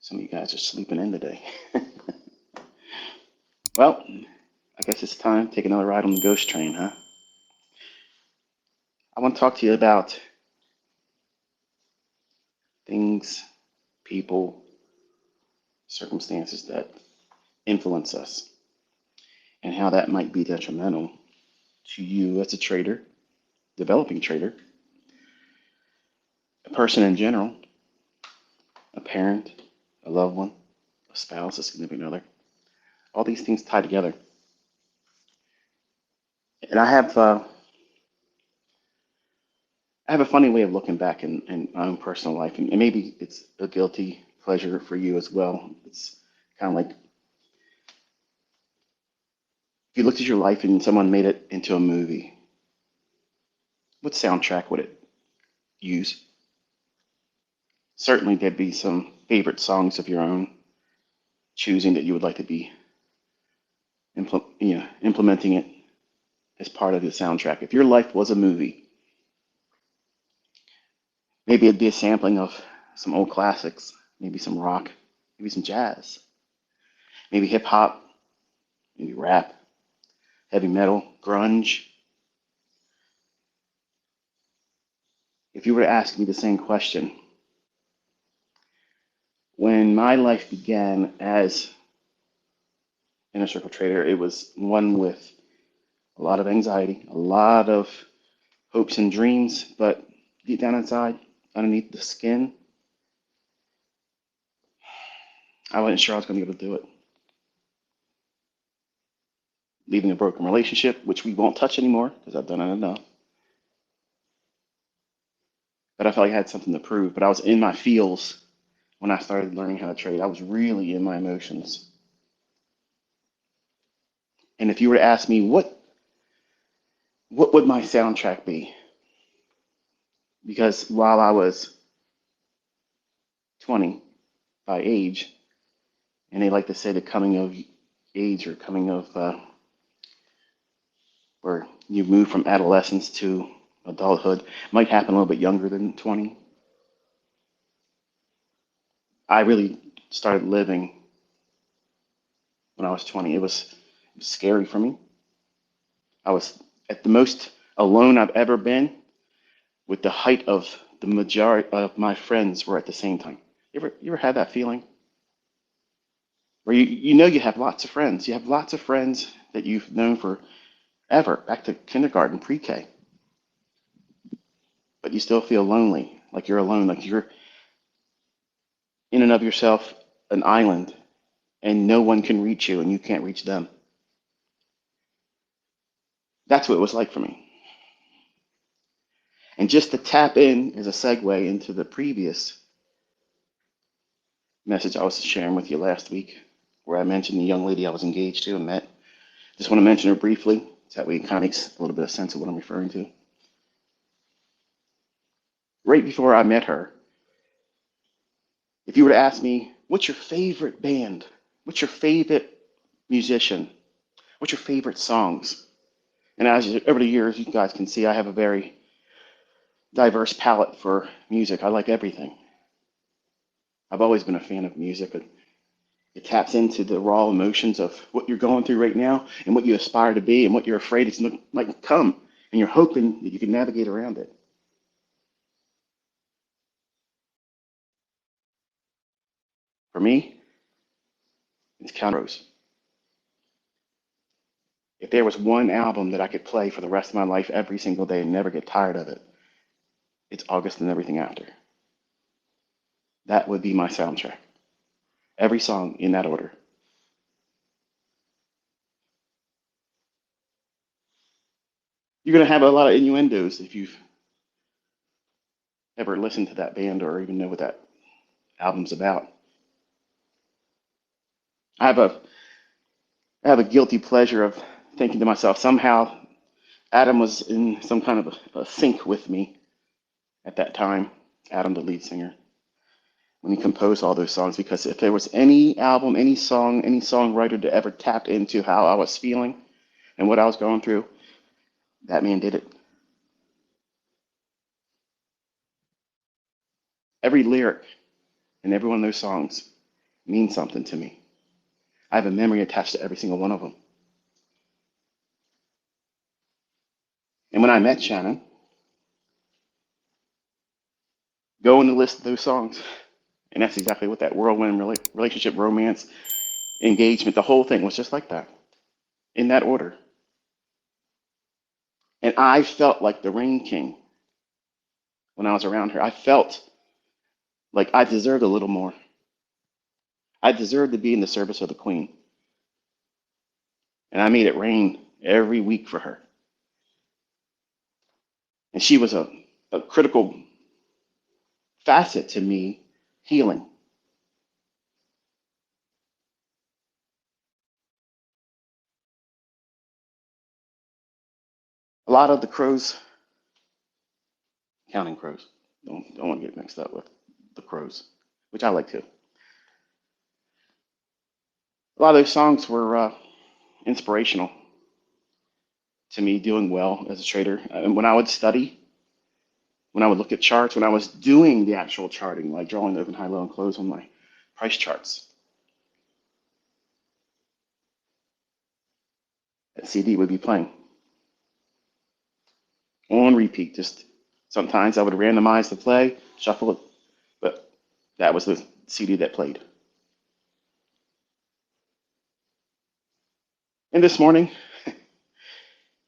Some of you guys are sleeping in today. Well, I guess it's time to take another ride on the ghost train, huh? I want to talk to you about things, people, circumstances that influence us and how that might be detrimental to you as a trader, developing trader, a person in general, a parent, a loved one, a spouse, a significant other. All these things tie together. And I have a funny way of looking back in my own personal life, and maybe it's a guilty pleasure for you as well. It's kind of like if you looked at your life and someone made it into a movie, what soundtrack would it use? Certainly, there'd be some favorite songs of your own choosing that you would like to be implementing it as part of the soundtrack. If your life was a movie, maybe it'd be a sampling of some old classics, maybe some rock, maybe some jazz, maybe hip hop, maybe rap, heavy metal, grunge. If you were to ask me the same question, when my life began as inner circle trader, it was one with a lot of anxiety, a lot of hopes and dreams, but deep down inside, underneath the skin, I wasn't sure I was going to be able to do it. Leaving a broken relationship, which we won't touch anymore because I've done it enough. But I felt like I had something to prove. But I was in my feels when I started learning how to trade. I was really in my emotions. And if you were to ask me what would my soundtrack be? Because while I was 20 by age, and they like to say the coming of age or coming of where you move from adolescence to adulthood might happen a little bit younger than 20. I really started living when I was 20. It was scary for me. I was at the most alone I've ever been with the height of the majority of my friends were at the same time. You ever had that feeling? Where you know you have lots of friends. You have lots of friends that you've known forever, back to kindergarten, pre-K, but you still feel lonely, like you're alone, like you're in and of yourself an island and no one can reach you and you can't reach them. That's what it was like for me. And just to tap in as a segue into the previous message I was sharing with you last week, where I mentioned the young lady I was engaged to and met. Just want to mention her briefly, so that way it kind of makes a little bit of sense of what I'm referring to. Right before I met her, if you were to ask me, what's your favorite band? What's your favorite musician? What's your favorite songs? And over the years, you guys can see I have a very diverse palette for music. I like everything. I've always been a fan of music. It taps into the raw emotions of what you're going through right now and what you aspire to be and what you're afraid it's might come. And you're hoping that you can navigate around it. For me, it's Count. If there was one album that I could play for the rest of my life every single day and never get tired of it, it's August and Everything After. That would be my soundtrack. Every song in that order. You're going to have a lot of innuendos if you've ever listened to that band or even know what that album's about. I have a I have a guilty pleasure of thinking to myself, somehow Adam was in some kind of a sync with me at that time, Adam, the lead singer, when he composed all those songs. Because if there was any album, any song, any songwriter that ever tapped into how I was feeling and what I was going through, that man did it. Every lyric in every one of those songs mean something to me. I have a memory attached to every single one of them. And when I met Shannon, go in the list of those songs. And that's exactly what that whirlwind relationship, romance, engagement, the whole thing was just like that, in that order. And I felt like the Rain King when I was around her. I felt like I deserved a little more. I deserved to be in the service of the Queen. And I made it rain every week for her. And she was a critical facet to me healing. A lot of the crows, counting crows, don't want to get mixed up with the crows, which I like too. A lot of those songs were inspirational to me doing well as a trader. And when I would study, when I would look at charts, when I was doing the actual charting, like drawing the open, high, low, and close on my price charts, that CD would be playing on repeat. Just sometimes I would randomize the play, shuffle it, but that was the CD that played. And this morning,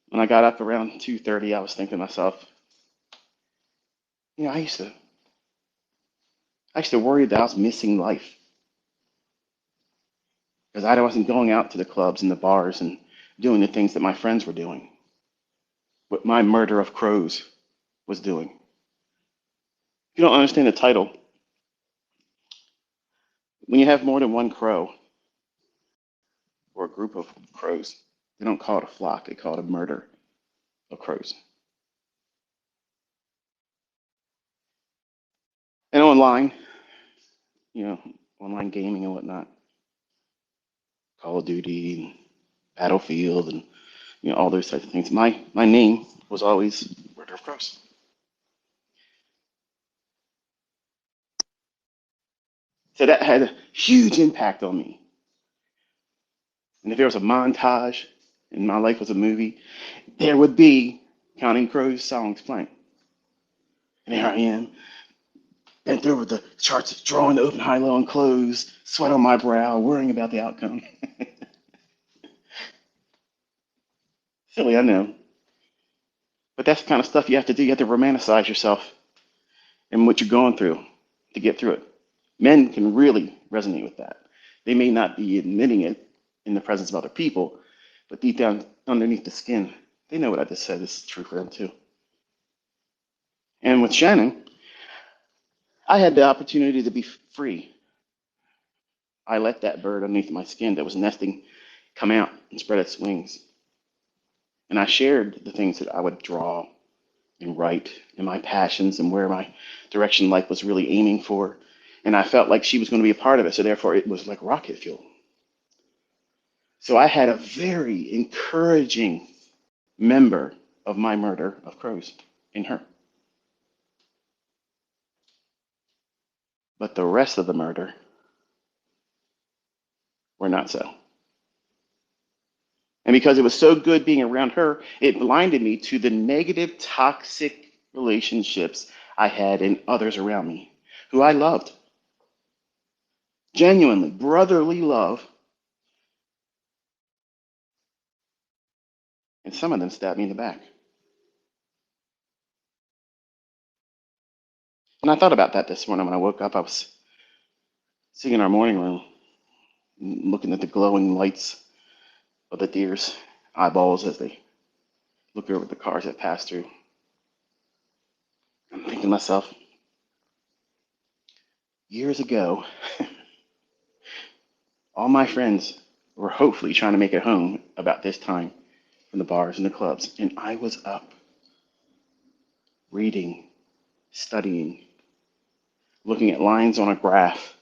when I got up around 2:30, I was thinking to myself, you know, I used to worry that I was missing life because I wasn't going out to the clubs and the bars and doing the things that my friends were doing, what my murder of crows was doing. If you don't understand the title, when you have more than one crow or a group of crows, they don't call it a flock, they call it a murder of crows. And online, you know, online gaming and whatnot, Call of Duty and Battlefield and all those types of things. My name was always Murder of Crows. So that had a huge impact on me. And if there was a montage and my life was a movie, there would be Counting Crows songs playing. And there I am, bent over the charts, drawing the open, high, low, and close, sweat on my brow, worrying about the outcome. Silly, I know. But that's the kind of stuff you have to do. You have to romanticize yourself and what you're going through to get through it. Men can really resonate with that. They may not be admitting it in the presence of other people, but deep down underneath the skin, they know what I just said is true for them too. And with Shannon, I had the opportunity to be free. I let that bird underneath my skin that was nesting come out and spread its wings. And I shared the things that I would draw and write and my passions and where my direction in life was really aiming for. And I felt like she was going to be a part of it. So therefore, it was like rocket fuel. So I had a very encouraging member of my murder of crows in her. But the rest of the murder were not so. And because it was so good being around her, it blinded me to the negative, toxic relationships I had in others around me who I loved. Genuinely, brotherly love. And some of them stabbed me in the back. And I thought about that this morning when I woke up. I was sitting in our morning room, looking at the glowing lights of the deer's eyeballs as they look over the cars that pass through. I'm thinking to myself, years ago, all my friends were hopefully trying to make it home about this time from the bars and the clubs. And I was up reading, studying, looking at lines on a graph,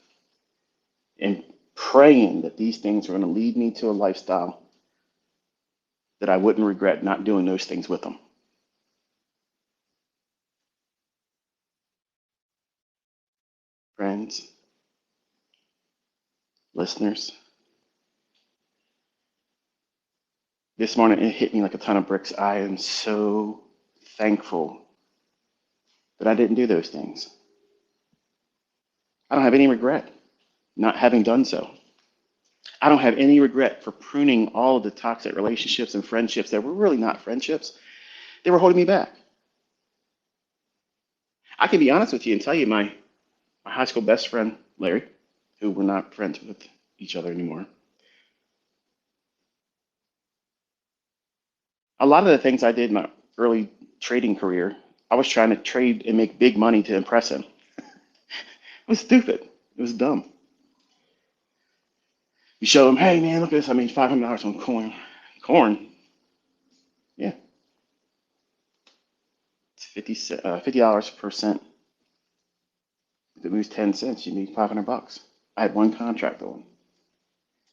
and praying that these things were going to lead me to a lifestyle that I wouldn't regret not doing those things with them. Friends, listeners, this morning it hit me like a ton of bricks. I am so thankful that I didn't do those things. I don't have any regret not having done so. I don't have any regret for pruning all of the toxic relationships and friendships that were really not friendships. They were holding me back. I can be honest with you and tell you my high school best friend, Larry, who we're not friends with each other anymore, a lot of the things I did in my early trading career, I was trying to trade and make big money to impress him. It was stupid. It was dumb. You show him, hey man, look at this. I made $500 on corn. Corn? Yeah, it's $50 per cent. If it moves 10 cents, you need $500. I had one contract on.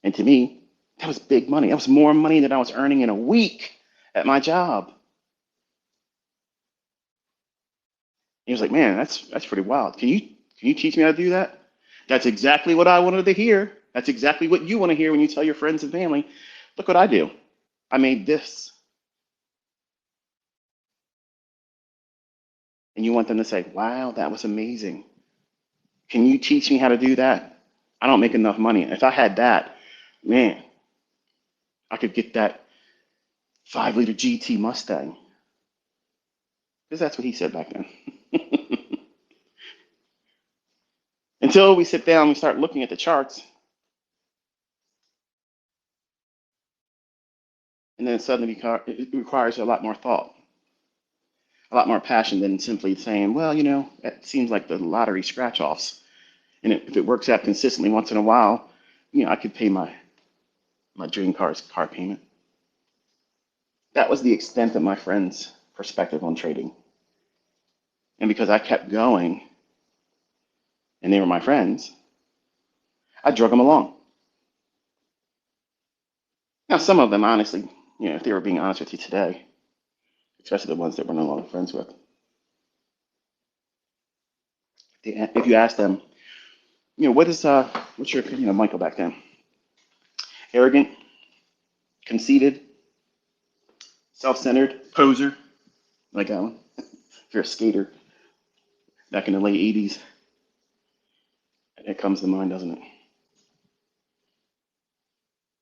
And to me, that was big money. That was more money than I was earning in a week at my job. He was like, man, that's pretty wild. Can you teach me how to do that? That's exactly what I wanted to hear. That's exactly what you want to hear when you tell your friends and family, look what I do. I made this. And you want them to say, wow, that was amazing. Can you teach me how to do that? I don't make enough money. If I had that, man, I could get that 5-liter GT Mustang. Because that's what he said back then. Until we sit down and we start looking at the charts, and then it suddenly it requires a lot more thought, a lot more passion than simply saying, well, it seems like the lottery scratch offs. And if it works out consistently once in a while, I could pay my dream car's car payment. That was the extent of my friend's perspective on trading. And because I kept going and they were my friends, I drug them along. Now, some of them, honestly, if they were being honest with you today, especially the ones that we're no longer friends with, if you ask them, what's your opinion of Michael back then? Arrogant, conceited, self-centered, poser, like that one. If you're a skater back in the late 80s, it comes to mind, doesn't it?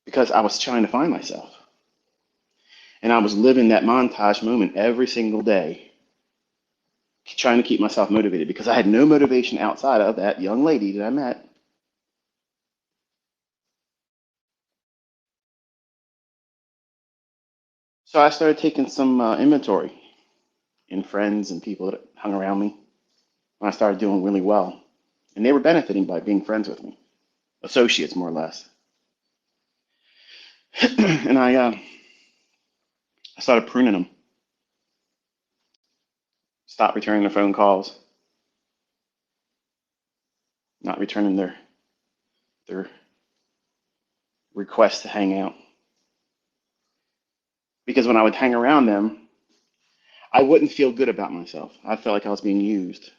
Because I was trying to find myself. And I was living that montage moment every single day, trying to keep myself motivated because I had no motivation outside of that young lady that I met. So I started taking some inventory in friends and people that hung around me. And I started doing really well. And they were benefiting by being friends with me, associates more or less. And I started pruning them, stopped returning their phone calls, not returning their requests to hang out. Because when I would hang around them, I wouldn't feel good about myself. I felt like I was being used.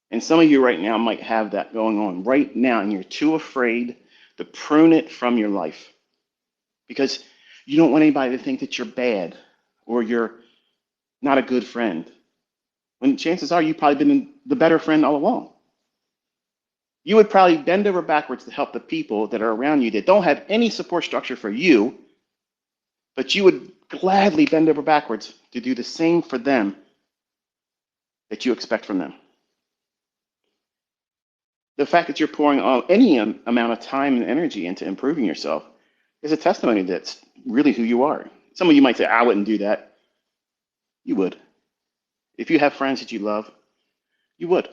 And some of you right now might have that going on right now, and you're too afraid to prune it from your life because you don't want anybody to think that you're bad or you're not a good friend. When chances are you've probably been the better friend all along. You would probably bend over backwards to help the people that are around you that don't have any support structure for you, but you would gladly bend over backwards to do the same for them that you expect from them. The fact that you're pouring any amount of time and energy into improving yourself is a testimony that's really who you are. Some of you might say, I wouldn't do that. You would. If you have friends that you love, you would.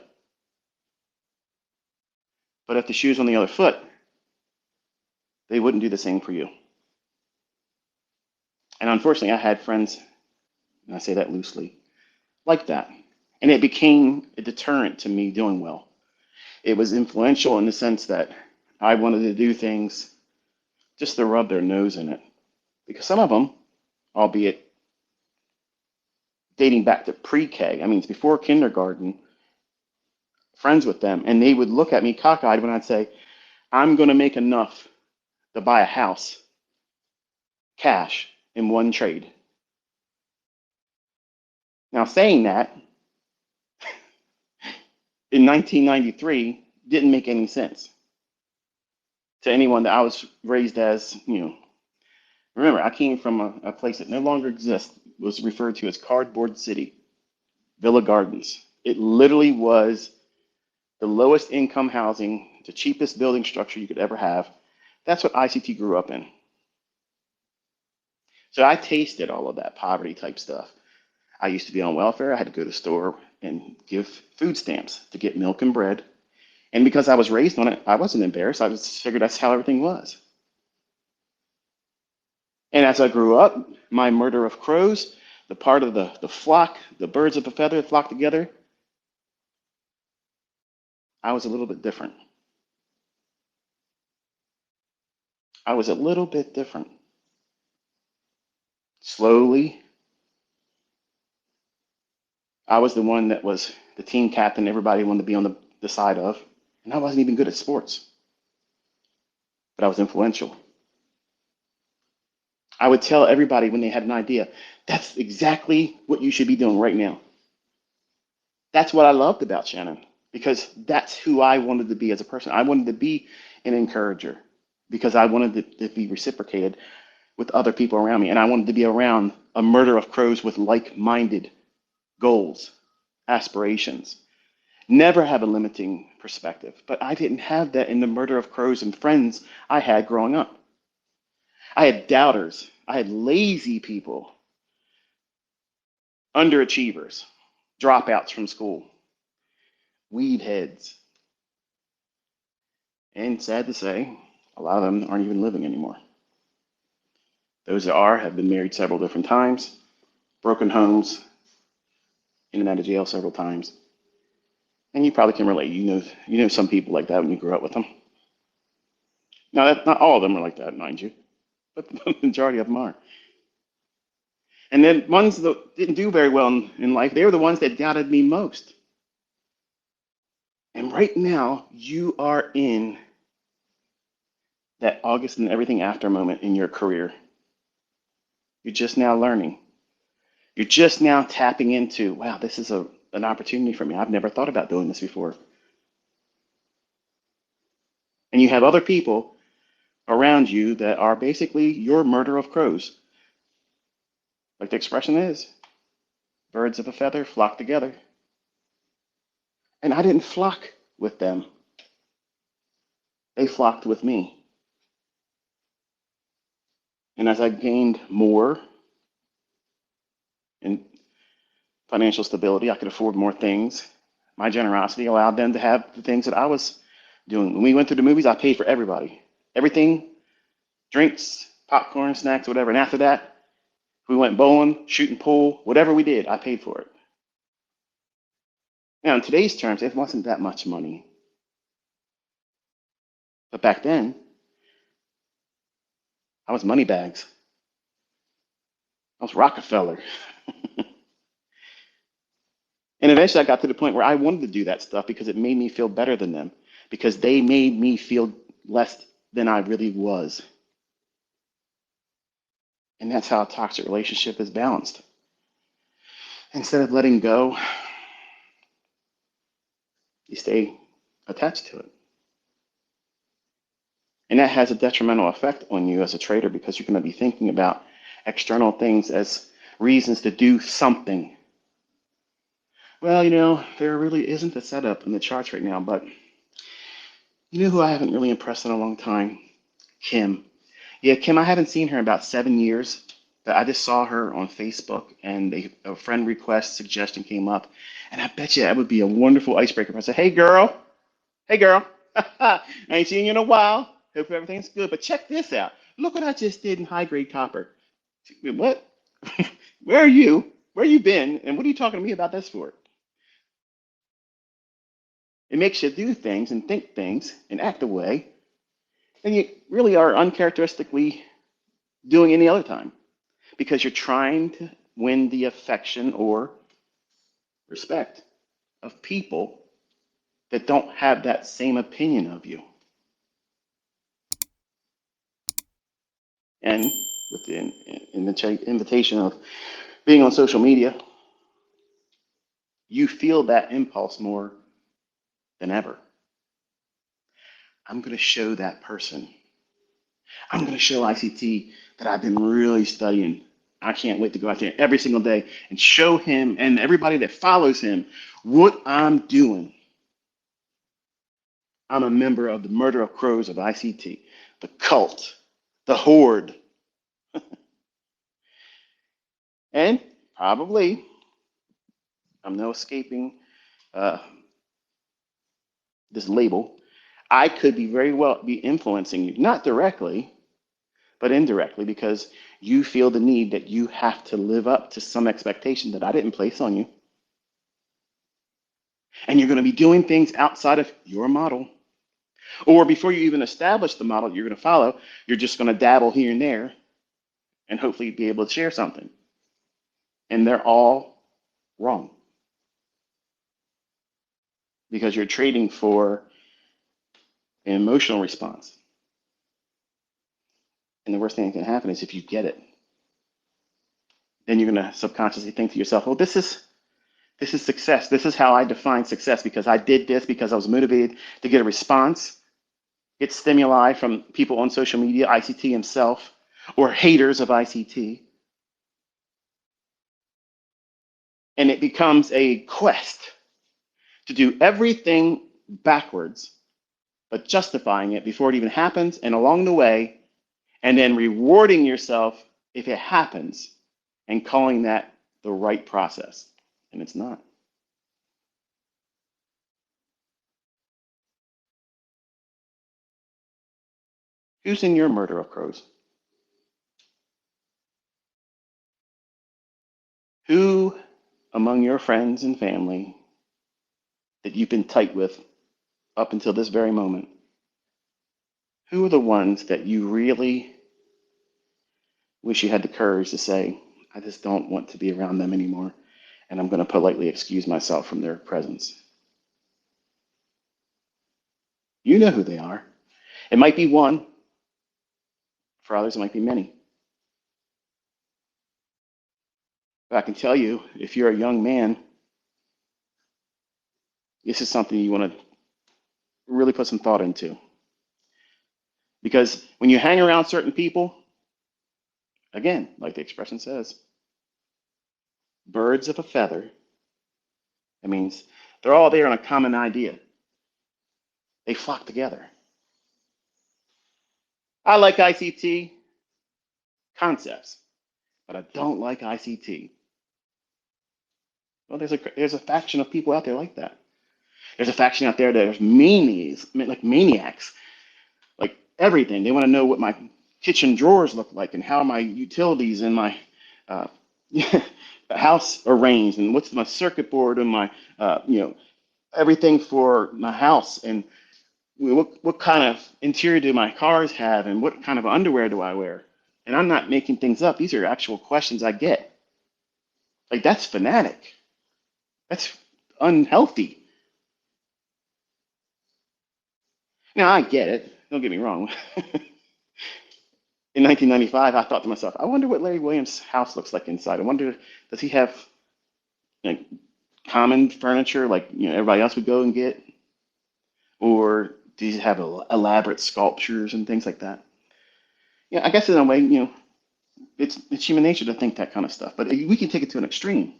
But if the shoe's on the other foot, they wouldn't do the same for you. And unfortunately, I had friends, and I say that loosely, like that. And it became a deterrent to me doing well. It was influential in the sense that I wanted to do things just to rub their nose in it. Because some of them, albeit dating back to pre-K, I mean, it's before kindergarten, friends with them, and they would look at me cockeyed when I'd say, I'm going to make enough to buy a house cash in one trade. Now, saying that in 1993 didn't make any sense to anyone that I was raised as, remember, I came from a place that no longer exists, was referred to as Cardboard City, Villa Gardens. It literally was the lowest income housing, the cheapest building structure you could ever have. That's what ICT grew up in. So I tasted all of that poverty type stuff. I used to be on welfare. I had to go to the store and give food stamps to get milk and bread. And because I was raised on it, I wasn't embarrassed. I just figured that's how everything was. And as I grew up, my murder of crows, the part of the flock, the birds of a feather flock together, I was a little bit different. I was a little bit different. Slowly, I was the one that was the team captain everybody wanted to be on the side of. And I wasn't even good at sports, but I was influential. I would tell everybody when they had an idea, that's exactly what you should be doing right now. That's what I loved about Shannon because that's who I wanted to be as a person. I wanted to be an encourager because I wanted to be reciprocated with other people around me. And I wanted to be around a murder of crows with like minded goals, aspirations. Never have a limiting perspective. But I didn't have that in the murder of crows and friends I had growing up. I had doubters, I had lazy people, underachievers, dropouts from school, weed heads. And sad to say, a lot of them aren't even living anymore. Those that are have been married several different times, broken homes, in and out of jail several times. And you probably can relate. You know some people like that when you grew up with them. Now, not all of them are like that, mind you, but the majority of them are. And then ones that didn't do very well in life, they were the ones that doubted me most. And right now, you are in that August and everything after moment in your career. You're just now learning. You're just now tapping into, wow, this is an opportunity for me. I've never thought about doing this before. And you have other people around you that are basically your murder of crows. Like the expression is, birds of a feather flock together. And I didn't flock with them. They flocked with me. And as I gained more in financial stability, I could afford more things. My generosity allowed them to have the things that I was doing. When we went to the movies, I paid for everybody. Everything, drinks, popcorn, snacks, whatever. And after that, we went bowling, shooting pool, whatever we did, I paid for it. Now, in today's terms, it wasn't that much money. But back then, I was money bags. I was Rockefeller. And eventually I got to the point where I wanted to do that stuff because it made me feel better than them, because they made me feel less than I really was. And that's how a toxic relationship is balanced. Instead of letting go, you stay attached to it. And that has a detrimental effect on you as a trader because you're going to be thinking about external things as reasons to do something. Well, there really isn't a setup in the charts right now, but you know who I haven't really impressed in a long time? Kim. Yeah, Kim, I haven't seen her in about 7 years, but I just saw her on Facebook and a friend request suggestion came up. And I bet you that would be a wonderful icebreaker. If I said, hey girl, I ain't seen you in a while. Hope everything's good. But check this out. Look what I just did in high grade copper. What? Where are you? Where you been? And what are you talking to me about this for? It makes you do things and think things and act a way, and you really are uncharacteristically doing any other time because you're trying to win the affection or respect of people that don't have that same opinion of you. And with the invitation of being on social media, you feel that impulse more than ever. I'm going to show that person. I'm going to show ICT that I've been really studying. I can't wait to go out there every single day and show him and everybody that follows him what I'm doing. I'm a member of the Murder of Crows of ICT, the cult, the horde. And probably, I'm no escaping uh, this label. I could be very well be influencing you, not directly, but indirectly, because you feel the need that you have to live up to some expectation that I didn't place on you. And you're going to be doing things outside of your model. Or before you even establish the model you're going to follow, you're just going to dabble here and there and hopefully be able to share something. And they're all wrong because you're trading for an emotional response. And the worst thing that can happen is if you get it, then you're going to subconsciously think to yourself, well, this is success. This is how I define success because I did this because I was motivated to get a response, get stimuli from people on social media, ICT himself, or haters of ICT. And it becomes a quest to do everything backwards, but justifying it before it even happens and along the way, and then rewarding yourself if it happens and calling that the right process. And it's not. Who's in your murder of crows? Who among your friends and family that you've been tight with up until this very moment, who are the ones that you really wish you had the courage to say, I just don't want to be around them anymore, and I'm going to politely excuse myself from their presence? You know who they are. It might be one, for others, it might be many. But I can tell you, if you're a young man, this is something you want to really put some thought into. Because when you hang around certain people, again, like the expression says, birds of a feather, it means they're all there on a common idea. They flock together. I like ICT concepts, but I don't like ICT. Well, there's a faction of people out there like that. There's a faction out there that are meanies, like maniacs, like everything. They want to know what my kitchen drawers look like and how my utilities and my uh, house arranged and what's my circuit board and my everything for my house and what kind of interior do my cars have and what kind of underwear do I wear? And I'm not making things up. These are actual questions I get. Like that's fanatic. That's unhealthy. Now I get it. Don't get me wrong. In 1995, I thought to myself, I wonder what Larry Williams' house looks like inside. I wonder, does he have like common furniture like everybody else would go and get, or does he have elaborate sculptures and things like that? Yeah, I guess in a way, it's human nature to think that kind of stuff, but we can take it to an extreme.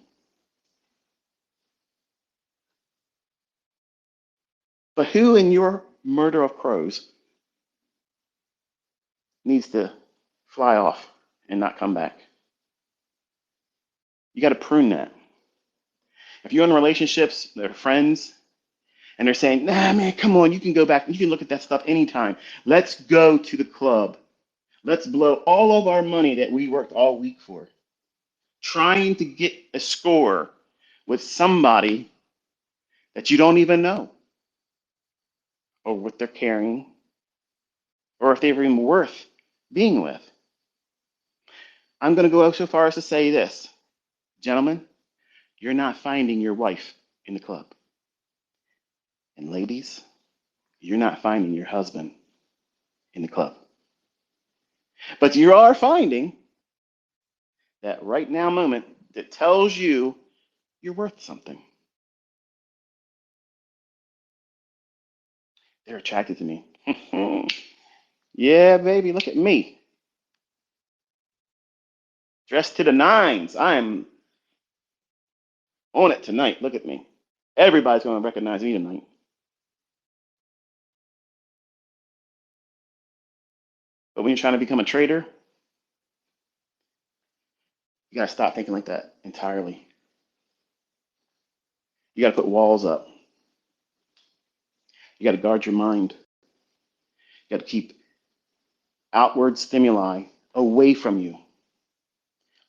But who in your murder of crows needs to fly off and not come back? You got to prune that. If you're in relationships, they're friends, and they're saying, nah, man, come on, you can go back. You can look at that stuff anytime. Let's go to the club. Let's blow all of our money that we worked all week for, trying to get a score with somebody that you don't even know, or what they're carrying, or if they're even worth being with. I'm going to go so far as to say this, gentlemen, you're not finding your wife in the club. And ladies, you're not finding your husband in the club. But you are finding that right now moment that tells you you're worth something. They're attracted to me. Yeah, baby, look at me. Dressed to the nines. I'm on it tonight. Look at me. Everybody's going to recognize me tonight. But when you're trying to become a trader, you got to stop thinking like that entirely. You got to put walls up. You got to guard your mind. You got to keep outward stimuli away from you,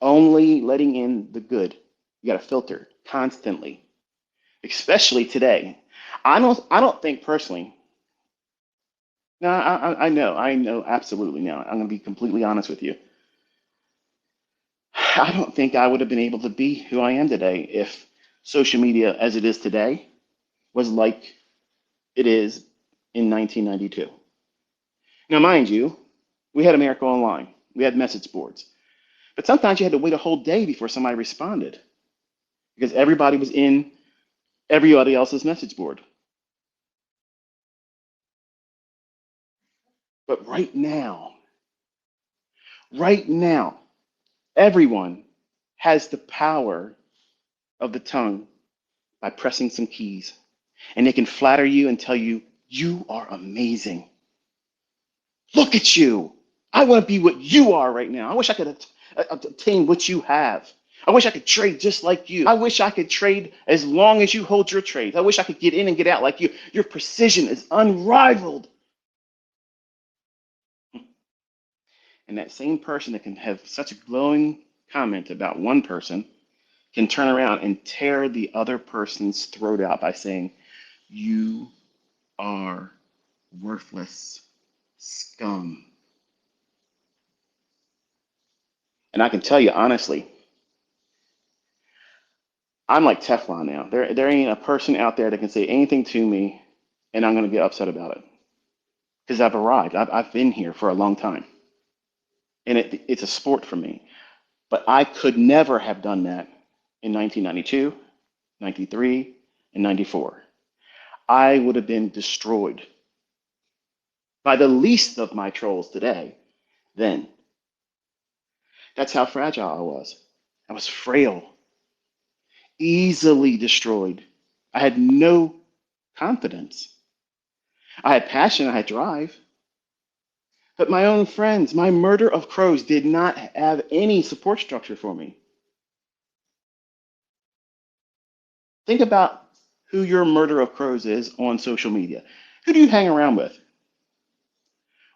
only letting in the good. You got to filter constantly, especially today. I don't think personally. No, I know, absolutely. Now, I'm going to be completely honest with you. I don't think I would have been able to be who I am today if social media, as it is today, was like it is in 1992. Now, mind you, we had America Online, we had message boards, but sometimes you had to wait a whole day before somebody responded because everybody was in everybody else's message board. But right now, everyone has the power of the tongue by pressing some keys. And they can flatter you and tell you, you are amazing. Look at you. I want to be what you are right now. I wish I could obtain what you have. I wish I could trade just like you. I wish I could trade as long as you hold your trades. I wish I could get in and get out like you. Your precision is unrivaled. And that same person that can have such a glowing comment about one person can turn around and tear the other person's throat out by saying, you are worthless scum. And I can tell you honestly, I'm like Teflon now. There ain't a person out there that can say anything to me and I'm going to get upset about it because I've arrived. I've been here for a long time. And it's a sport for me. But I could never have done that in 1992, 93, and 94. I would have been destroyed by the least of my trolls today then. That's how fragile I was. I was frail, easily destroyed. I had no confidence. I had passion, I had drive. But my own friends, my murder of crows did not have any support structure for me. Think about who your murder of crows is on social media. Who do you hang around with?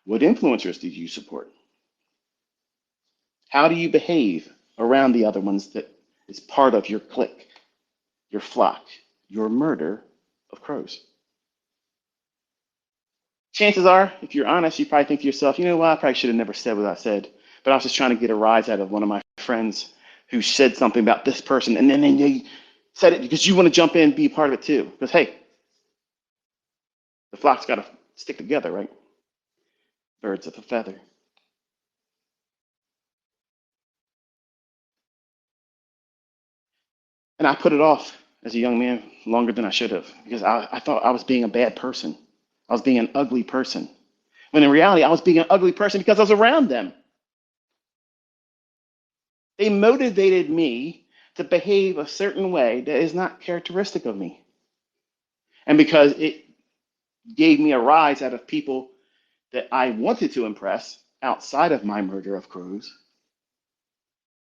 What influencers did you support? How do you behave around the other ones that is part of your clique, your flock, your murder of crows? Chances are, if you're honest, you probably think to yourself, you know what, I probably should have never said what I said. But I was just trying to get a rise out of one of my friends who said something about this person, and then they said it because you want to jump in and be a part of it too. Because hey, the flock's got to stick together, right? Birds of a feather. And I put it off as a young man longer than I should have because I thought I was being a bad person. I was being an ugly person. When in reality, I was being an ugly person because I was around them. They motivated me to behave a certain way that is not characteristic of me. And because it gave me a rise out of people that I wanted to impress outside of my murder of crows,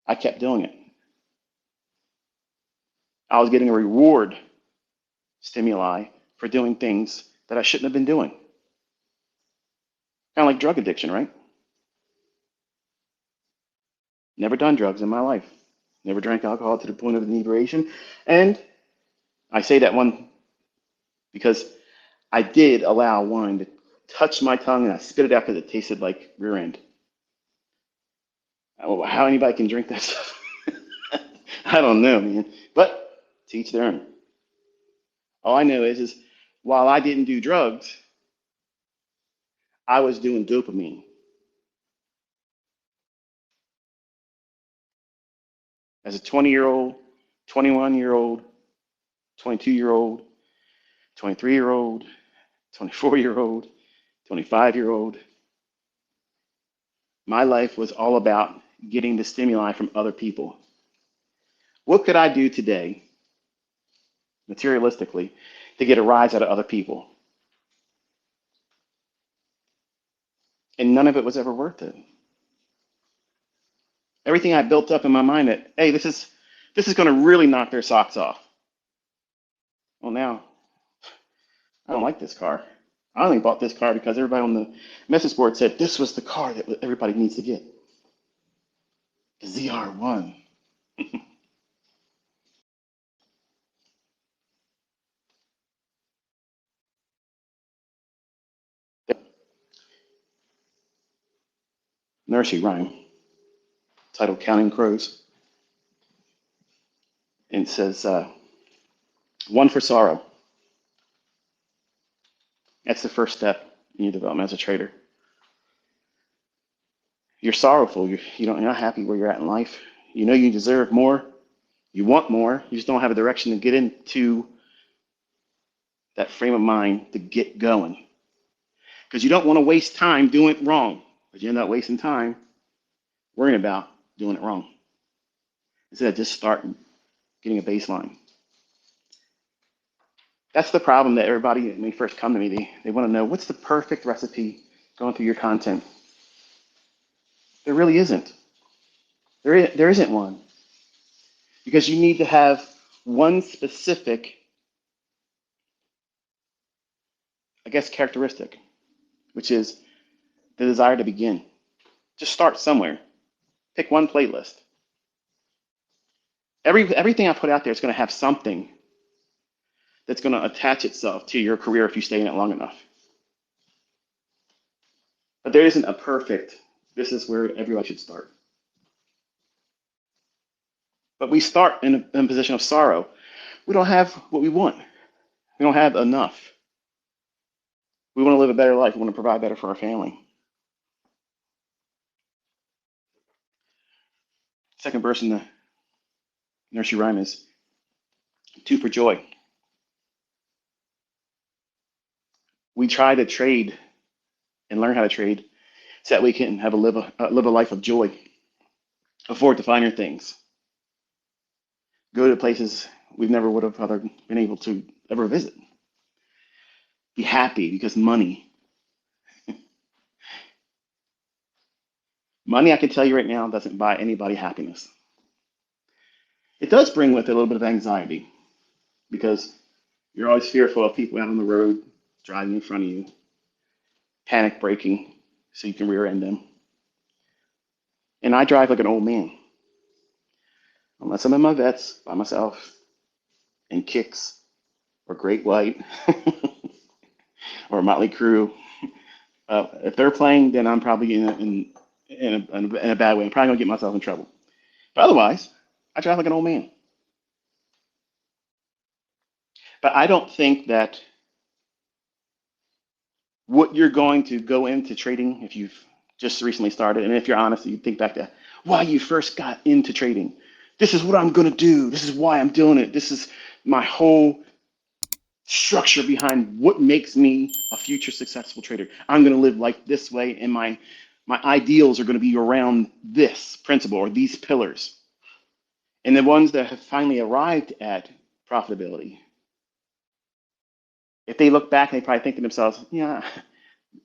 I kept doing it. I was getting a reward stimuli for doing things that I shouldn't have been doing. Kind of like drug addiction, right? Never done drugs in my life. Never drank alcohol to the point of inebriation. And I say that one because I did allow wine to touch my tongue and I spit it out because it tasted like rear end. I don't know how anybody can drink that stuff. I don't know, man. But teach their own. All I know is while I didn't do drugs, I was doing dopamine. As a 20-year-old, 21-year-old, 22-year-old, 23-year-old, 24-year-old, 25-year-old, my life was all about getting the stimuli from other people. What could I do today, materialistically, to get a rise out of other people? And none of it was ever worth it. Everything I built up in my mind that, hey, this is going to really knock their socks off. Well, now I don't like this car. I only bought this car because everybody on the message board said this was the car that everybody needs to get. The ZR1. Nursery rhyme titled Counting Crows. And it says, one for sorrow. That's the first step in your development as a trader. You're sorrowful. You're not happy where you're at in life. You know you deserve more. You want more. You just don't have a direction to get into that frame of mind to get going. Because you don't want to waste time doing it wrong. But you end up wasting time worrying about doing it wrong. Instead of just starting, getting a baseline. That's the problem that everybody, when they first come to me, they want to know, what's the perfect recipe going through your content? There really isn't. There isn't one. Because you need to have one specific, I guess, characteristic, which is the desire to begin. Just start somewhere. Pick one playlist. Everything I put out there is going to have something that's going to attach itself to your career if you stay in it long enough. But there isn't a perfect, this is where everybody should start. But we start in a position of sorrow. We don't have what we want. We don't have enough. We want to live a better life. We want to provide better for our family. Second verse in the nursery rhyme is two for joy. We try to trade and learn how to trade so that we can have live a life of joy, afford to finer things, go to places we never would have been able to ever visit, be happy because money, I can tell you right now, doesn't buy anybody happiness. It does bring with it a little bit of anxiety because you're always fearful of people out on the road driving in front of you, panic braking so you can rear end them. And I drive like an old man. Unless I'm in my vets by myself in Kicks or Great White or Motley Crue. If they're playing, then I'm probably in a bad way. I'm probably gonna get myself in trouble. But otherwise, I drive like an old man. But I don't think that what you're going to go into trading, if you've just recently started, and if you're honest, you think back to why you first got into trading. This is what I'm going to do. This is why I'm doing it. This is my whole structure behind what makes me a future successful trader. I'm going to live life this way, and my ideals are going to be around this principle or these pillars. And the ones that have finally arrived at profitability, if they look back, they probably think to themselves, yeah,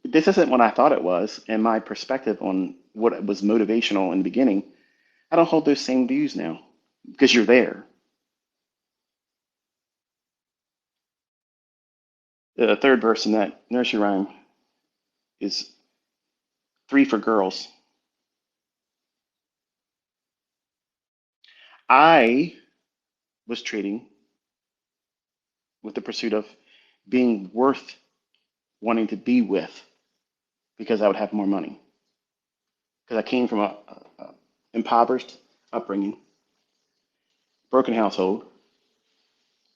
this isn't what I thought it was. And my perspective on what was motivational in the beginning, I don't hold those same views now because you're there. The third verse in that nursery rhyme is three for girls. I was trading with the pursuit of being worth wanting to be with because I would have more money. Because I came from a impoverished upbringing, broken household,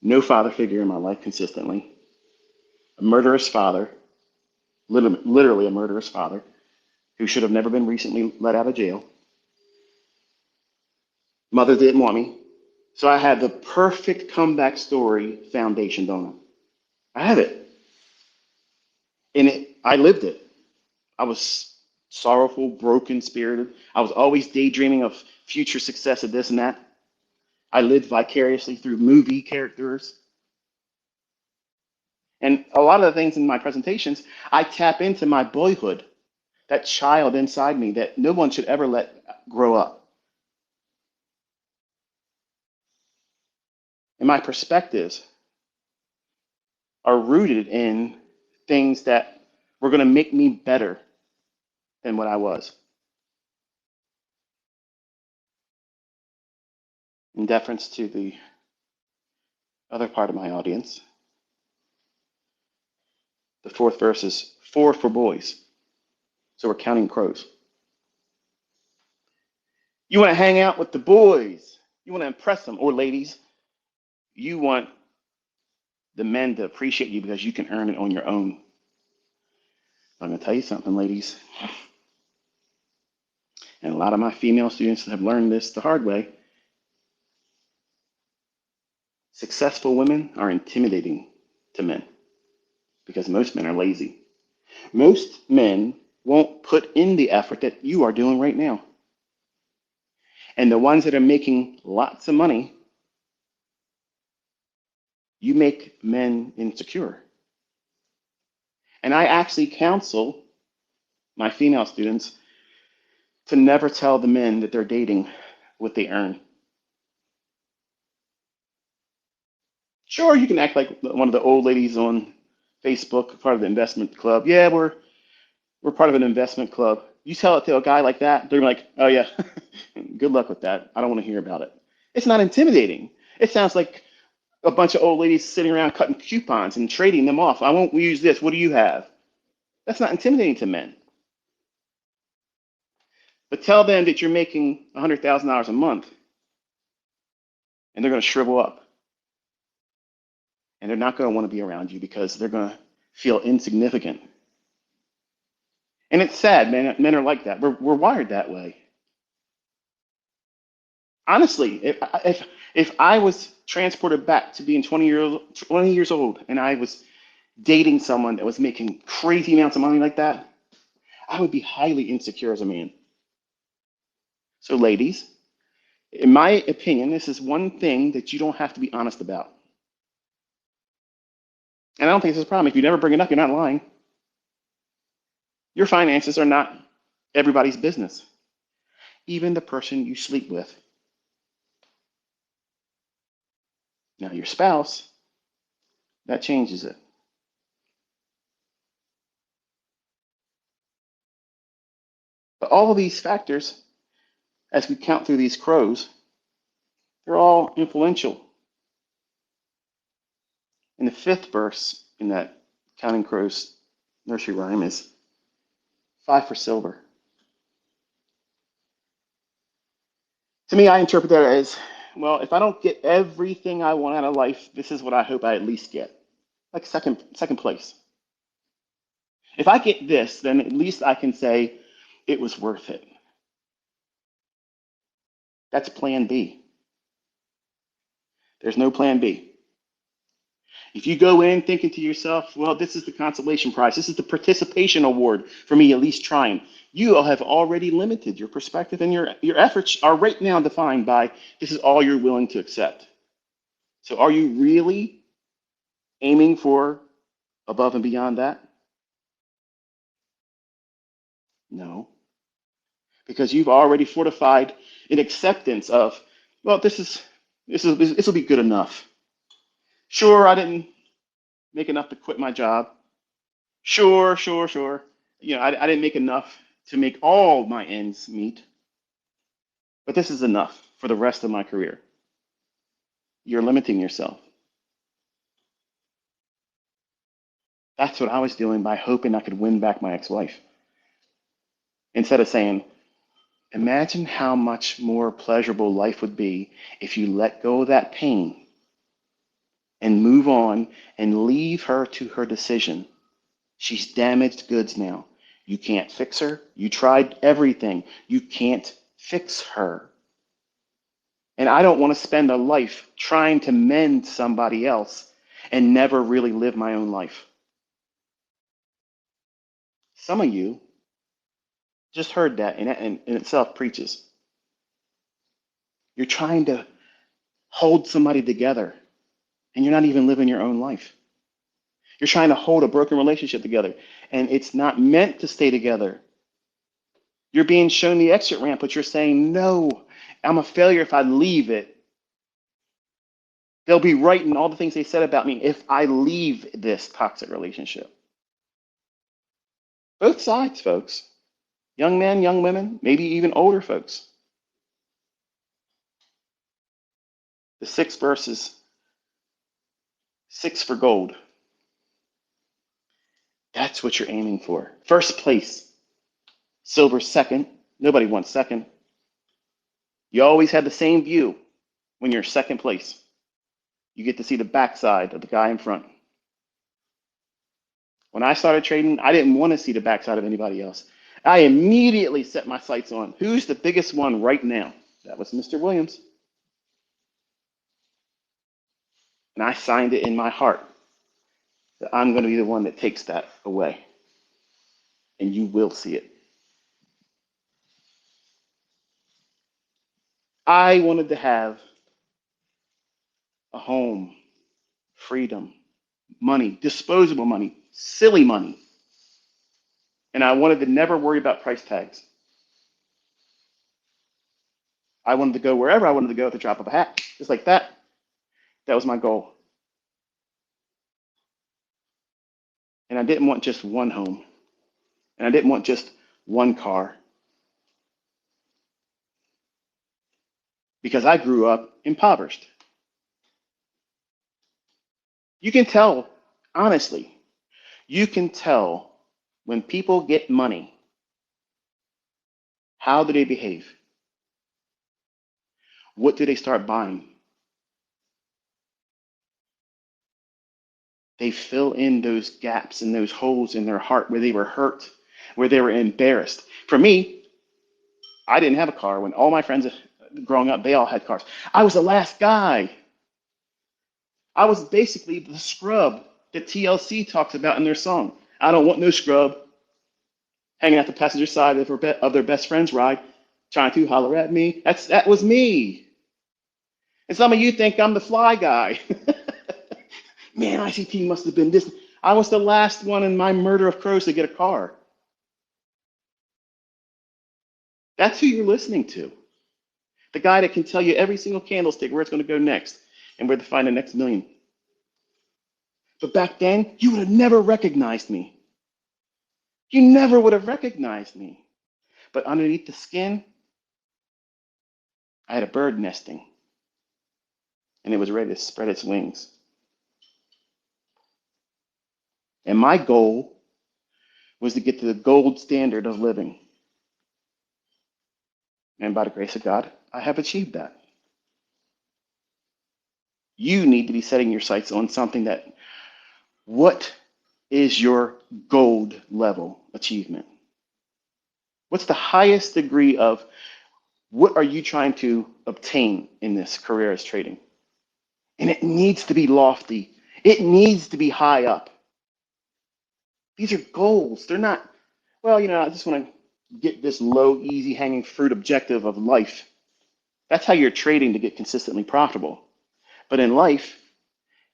no father figure in my life consistently, a murderous father, literally a murderous father, who should have never been recently let out of jail, Mother didn't want me. So I had the perfect comeback story foundation, don't I? I have it. I lived it. I was sorrowful, broken spirited. I was always daydreaming of future success of this and that. I lived vicariously through movie characters. And a lot of the things in my presentations, I tap into my boyhood, that child inside me that no one should ever let grow up. And my perspectives are rooted in things that were going to make me better than what I was. In deference to the other part of my audience, the fourth verse is four for boys. So we're counting crows. You want to hang out with the boys. You want to impress them. Or ladies, you want the men to appreciate you because you can earn it on your own. I'm going to tell you something, ladies. And a lot of my female students have learned this the hard way. Successful women are intimidating to men because most men are lazy. Most men won't put in the effort that you are doing right now. And the ones that are making lots of money, you make men insecure. And I actually counsel my female students to never tell the men that they're dating what they earn. Sure, you can act like one of the old ladies on Facebook, part of the investment club. Yeah, we're part of an investment club. You tell it to a guy like that, they're like, oh yeah, good luck with that. I don't want to hear about it. It's not intimidating. It sounds like a bunch of old ladies sitting around cutting coupons and trading them off. I won't use this. What do you have? That's not intimidating to men. But tell them that you're making $100,000 a month and they're going to shrivel up. And they're not going to want to be around you because they're going to feel insignificant. And it's sad, man. Men are like that. We're wired that way. Honestly, if I was transported back to being 20 years old and I was dating someone that was making crazy amounts of money like that, I would be highly insecure as a man. So, ladies, in my opinion, this is one thing that you don't have to be honest about. And I don't think this is a problem. If you never bring it up, you're not lying. Your finances are not everybody's business, even the person you sleep with. Now, your spouse, that changes it. But all of these factors, as we count through these crows, they're all influential. And the fifth verse in that Counting Crows nursery rhyme is 5 for silver. To me, I interpret that as, well, if I don't get everything I want out of life, this is what I hope I at least get. Like second place. If I get this, then at least I can say it was worth it. That's plan B. There's no plan B. If you go in thinking to yourself, well, this is the consolation prize, this is the participation award for me at least trying, you have already limited your perspective, and your efforts are right now defined by this is all you're willing to accept. So are you really aiming for above and beyond that? No. Because you've already fortified an acceptance of, well, this will be good enough. Sure, I didn't make enough to quit my job. Sure. I didn't make enough to make all my ends meet, but this is enough for the rest of my career. You're limiting yourself. That's what I was doing by hoping I could win back my ex-wife. Instead of saying, imagine how much more pleasurable life would be if you let go of that pain and move on and leave her to her decision. She's damaged goods now. You can't fix her. You tried everything. You can't fix her. And I don't want to spend a life trying to mend somebody else and never really live my own life. Some of you just heard that, and that in itself preaches. You're trying to hold somebody together, and you're not even living your own life. You're trying to hold a broken relationship together, and it's not meant to stay together. You're being shown the exit ramp, but you're saying, no, I'm a failure if I leave it. They'll be right in all the things they said about me if I leave this toxic relationship. Both sides, folks. Young men, young women, maybe even older folks. The 6 verses, 6 for gold. That's what you're aiming for. First place. Silver second. Nobody wants second. You always have the same view when you're second place. You get to see the backside of the guy in front. When I started trading, I didn't want to see the backside of anybody else. I immediately set my sights on who's the biggest one right now. That was Mr. Williams. And I signed it in my heart that I'm going to be the one that takes that away. And you will see it. I wanted to have a home, freedom, money, disposable money, silly money. And I wanted to never worry about price tags. I wanted to go wherever I wanted to go at the drop of a hat, just like that. That was my goal. And I didn't want just one home. And I didn't want just one car. Because I grew up impoverished. You can tell, honestly, you can tell when people get money, how do they behave? What do they start buying? They fill in those gaps and those holes in their heart where they were hurt, where they were embarrassed. For me, I didn't have a car when all my friends growing up, they all had cars. I was the last guy. I was basically the scrub that TLC talks about in their song. I don't want no scrub hanging at the passenger side of their best friend's ride, trying to holler at me. That was me. And some of you think I'm the fly guy. Man, ICT must have been this. I was the last one in my murder of crows to get a car. That's who you're listening to. The guy that can tell you every single candlestick where it's going to go next and where to find the next million. But back then, you would have never recognized me. You never would have recognized me. But underneath the skin, I had a bird nesting, and it was ready to spread its wings. And my goal was to get to the gold standard of living. And by the grace of God, I have achieved that. You need to be setting your sights on something that, what is your gold level achievement? What's the highest degree of what are you trying to obtain in this career as trading? And it needs to be lofty. It needs to be high up. These are goals. They're not, well, I just want to get this low, easy hanging fruit objective of life. That's how you're trading to get consistently profitable. But in life,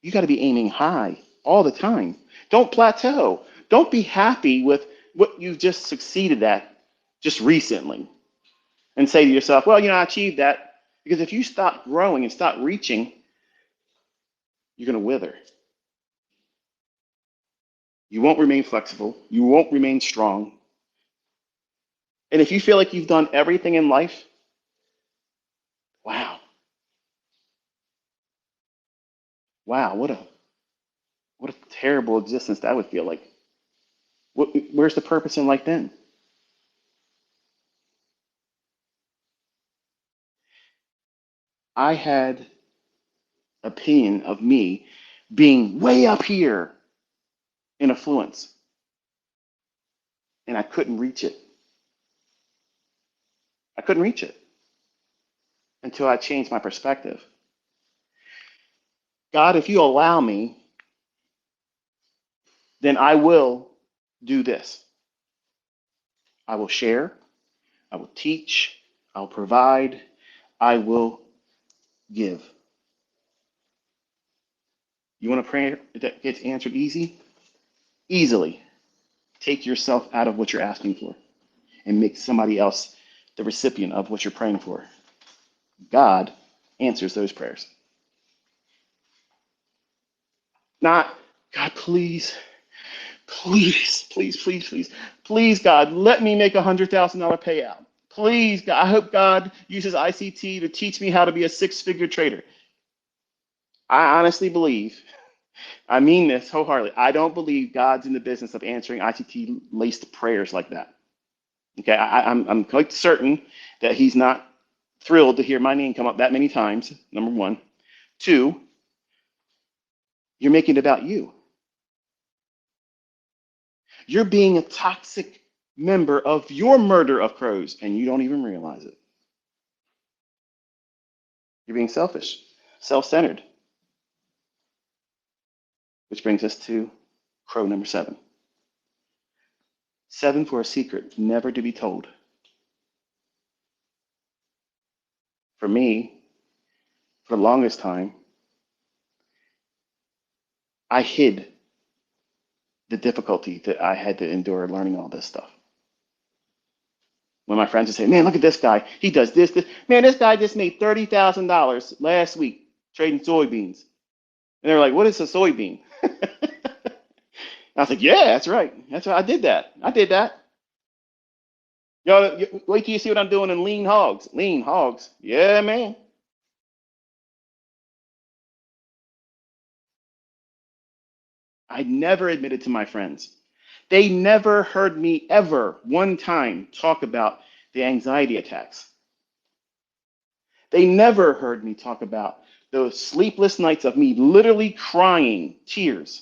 you got to be aiming high all the time. Don't plateau. Don't be happy with what you've just succeeded at just recently and say to yourself, well, I achieved that. Because if you stop growing and stop reaching, you're going to wither. You won't remain flexible. You won't remain strong. And if you feel like you've done everything in life, wow. Wow, what a terrible existence that would feel like. Where's the purpose in life then? I had opinion of me being way up here in affluence, and I couldn't reach it. I couldn't reach it. until I change my perspective. God, if you allow me, then I will do this. I will share, I will teach, I will provide, I will give. You want a prayer that gets answered easy? Easily. Take yourself out of what you're asking for and make somebody else the recipient of what you're praying for. God answers those prayers. Not, God, please, please, please, please, please, please, God, let me make $100,000 payout. Please, God, I hope God uses ICT to teach me how to be a six-figure trader. I honestly believe, I mean this wholeheartedly, I don't believe God's in the business of answering ICT-laced prayers like that. Okay, I'm quite certain that he's not thrilled to hear my name come up that many times, number one. Two, you're making it about you. You're being a toxic member of your murder of crows, and you don't even realize it. You're being selfish, self-centered, which brings us to crow number 7. 7 for a secret, never to be told. For me, for the longest time, I hid the difficulty that I had to endure learning all this stuff. When my friends would say, man, look at this guy. He does this. Man, this guy just made $30,000 last week trading soybeans. And they were like, what is a soybean? I was like, yeah, that's right. That's right. I did that. Y'all, wait till you see what I'm doing in lean hogs. Lean hogs. Yeah, man. I never admitted to my friends. They never heard me ever one time talk about the anxiety attacks. They never heard me talk about those sleepless nights of me literally crying tears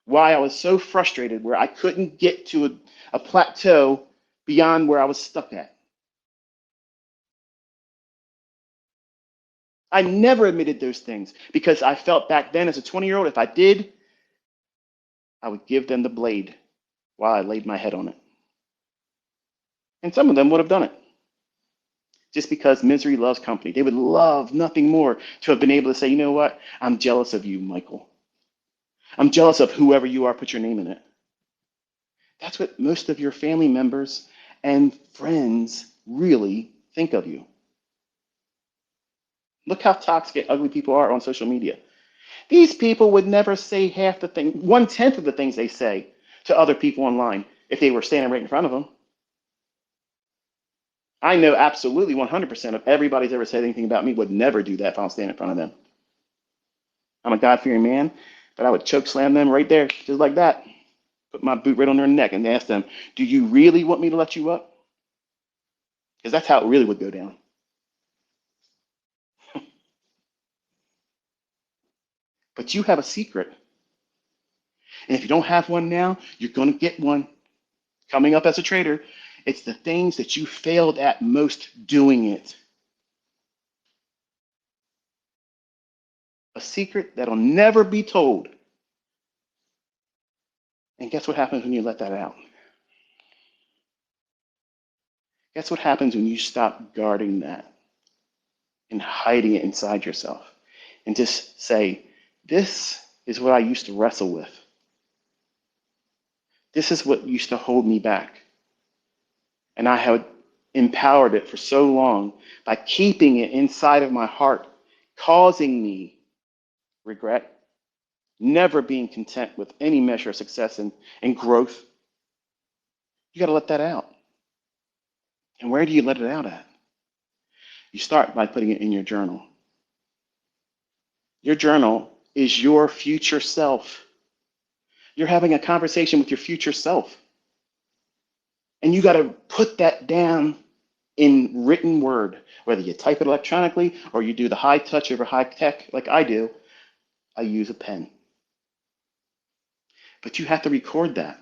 why I was so frustrated where I couldn't get to a plateau beyond where I was stuck at. I never admitted those things because I felt back then as a 20-year-old, if I did, I would give them the blade while I laid my head on it. And some of them would have done it just because misery loves company. They would love nothing more to have been able to say, you know what? I'm jealous of you, Michael. I'm jealous of whoever you are, put your name in it. That's what most of your family members and friends really think of you. Look how toxic and ugly people are on social media. These people would never say half the thing, 1/10 of the things they say to other people online if they were standing right in front of them. I know absolutely 100% of everybody's ever said anything about me would never do that if I was standing in front of them. I'm a God-fearing man, but I would choke slam them right there, just like that. Put my boot right on their neck and ask them, do you really want me to let you up? Because that's how it really would go down. But you have a secret. And if you don't have one now, you're going to get one coming up as a trader. It's the things that you failed at most doing it. A secret that'll never be told. And guess what happens when you let that out? Guess what happens when you stop guarding that and hiding it inside yourself and just say, this is what I used to wrestle with. This is what used to hold me back. And I have empowered it for so long by keeping it inside of my heart, causing me regret, never being content with any measure of success and growth. You got to let that out. And where do you let it out at? You start by putting it in your journal. Your journal is your future self. You're having a conversation with your future self. And you got to put that down in written word, whether you type it electronically or you do the high touch over high tech like I do. I use a pen. But you have to record that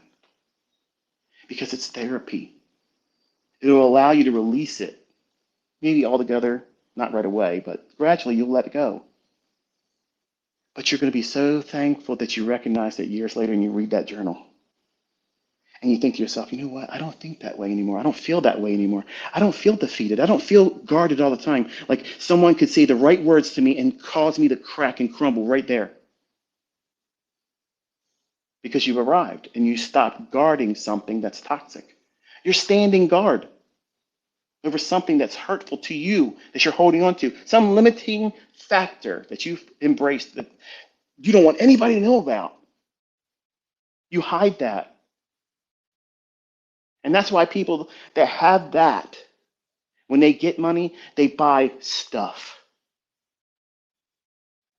because it's therapy. It will allow you to release it, maybe altogether, not right away, but gradually you'll let it go. But you're going to be so thankful that you recognize that years later and you read that journal and you think to yourself, you know what? I don't think that way anymore. I don't feel that way anymore. I don't feel defeated. I don't feel guarded all the time. Like someone could say the right words to me and cause me to crack and crumble right there because you've arrived and you stopped guarding something that's toxic. You're standing guard over something that's hurtful to you that you're holding on to, some limiting factor that you've embraced that you don't want anybody to know about. You hide that. And that's why people that have that, when they get money, they buy stuff.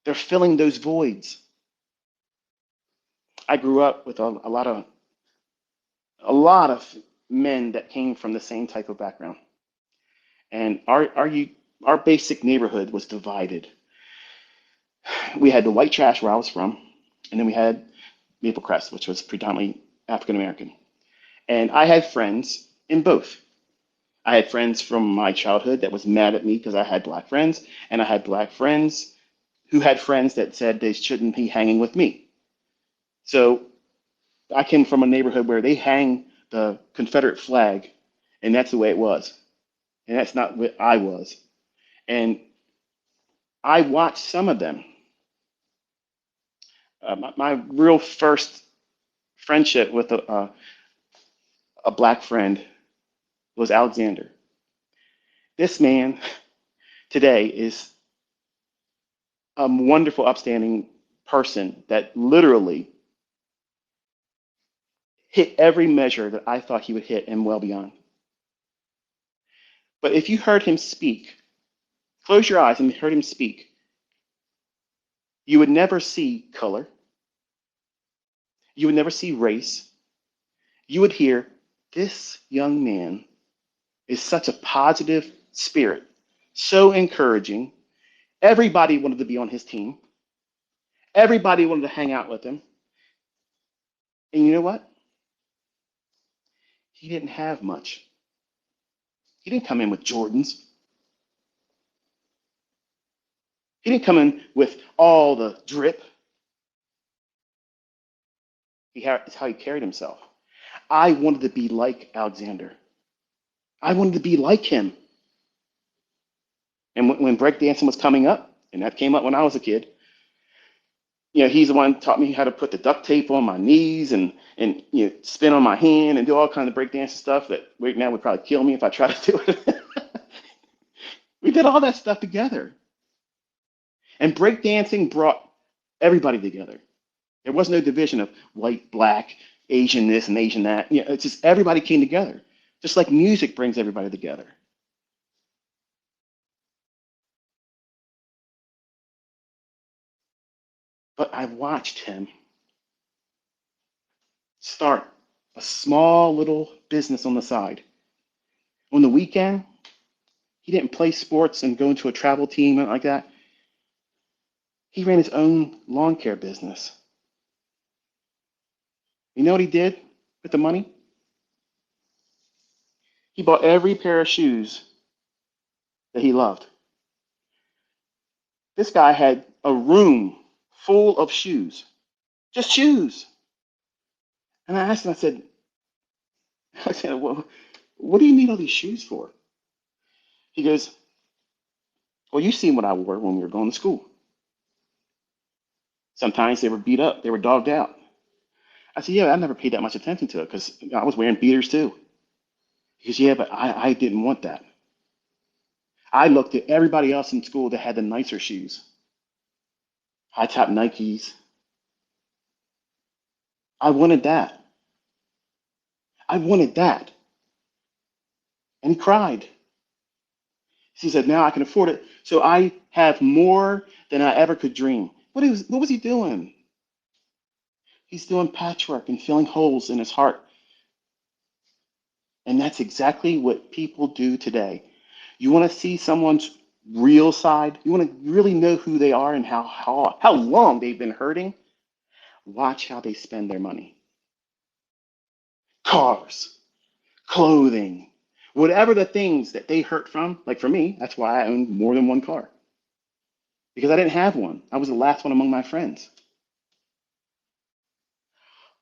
They're filling those voids. I grew up with a lot of men that came from the same type of background. And our basic neighborhood was divided. We had the white trash where I was from, and then we had Maple Crest, which was predominantly African American. And I had friends in both. I had friends from my childhood that was mad at me because I had black friends, and I had black friends who had friends that said they shouldn't be hanging with me. So I came from a neighborhood where they hang the Confederate flag, and that's the way it was. And that's not what I was. And I watched some of them. My real first friendship with a black friend was Alexander. This man today is a wonderful, upstanding person that literally hit every measure that I thought he would hit and well beyond. But if you heard him speak, close your eyes and heard him speak, you would never see color. You would never see race. You would hear, this young man is such a positive spirit, so encouraging. Everybody wanted to be on his team. Everybody wanted to hang out with him. And you know what? He didn't have much. He didn't come in with Jordans. He didn't come in with all the drip. It's how he carried himself. I wanted to be like Alexander. I wanted to be like him. And when breakdancing was coming up, and that came up when I was a kid, he's the one who taught me how to put the duct tape on my knees and spin on my hand and do all kinds of breakdancing stuff that right now would probably kill me if I tried to do it. We did all that stuff together. And breakdancing brought everybody together. There was no division of white, black, Asian this and Asian that. It's just everybody came together. Just like music brings everybody together. But I watched him start a small little business on the side. On the weekend, he didn't play sports and go into a travel team like that. He ran his own lawn care business. You know what he did with the money? He bought every pair of shoes that he loved. This guy had a room full of shoes, just shoes. And I asked him, I said, well, what do you need all these shoes for? He goes, well, you seen what I wore when we were going to school. Sometimes they were beat up, they were dogged out. I said, yeah, I never paid that much attention to it because I was wearing beaters too. He goes, yeah, but I didn't want that. I looked at everybody else in school that had the nicer shoes, high top Nikes. I wanted that. I wanted that. And he cried. He said, now I can afford it. So I have more than I ever could dream. What was he doing? He's doing patchwork and filling holes in his heart. And that's exactly what people do today. You want to see someone's real side? You want to really know who they are and how long they've been hurting? Watch how they spend their money. Cars, clothing, Whatever the things that they hurt from, like for me, that's why I owned more than one car because I didn't have one. I was the last one among my friends.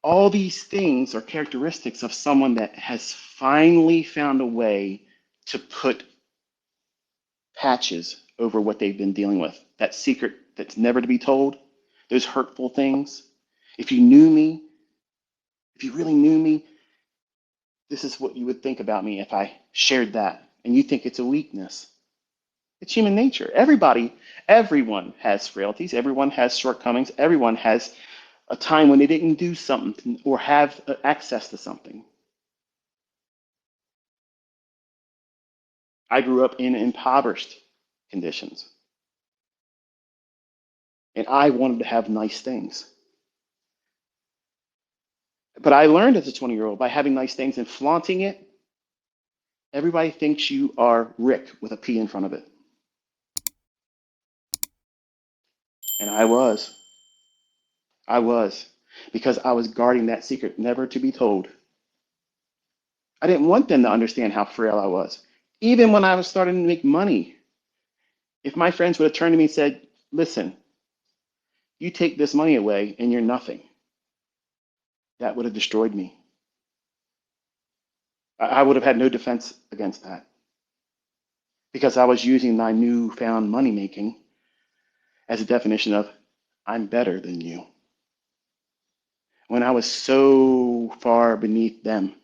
All these things are characteristics of someone that has finally found a way to put patches over what they've been dealing with. That secret that's never to be told, those hurtful things. If you knew me, if you really knew me, this is what you would think about me if I shared that. And you think it's a weakness. It's human nature. Everyone has frailties. Everyone has shortcomings. Everyone has a time when they didn't do something or have access to something. I grew up in impoverished conditions, and I wanted to have nice things. But I learned as a 20-year-old by having nice things and flaunting it, everybody thinks you are Rick with a P in front of it. And I was, because I was guarding that secret never to be told. I didn't want them to understand how frail I was. Even when I was starting to make money, if my friends would have turned to me and said, listen, you take this money away and you're nothing, that would have destroyed me. I would have had no defense against that because I was using my newfound money making as a definition of I'm better than you when I was so far beneath them.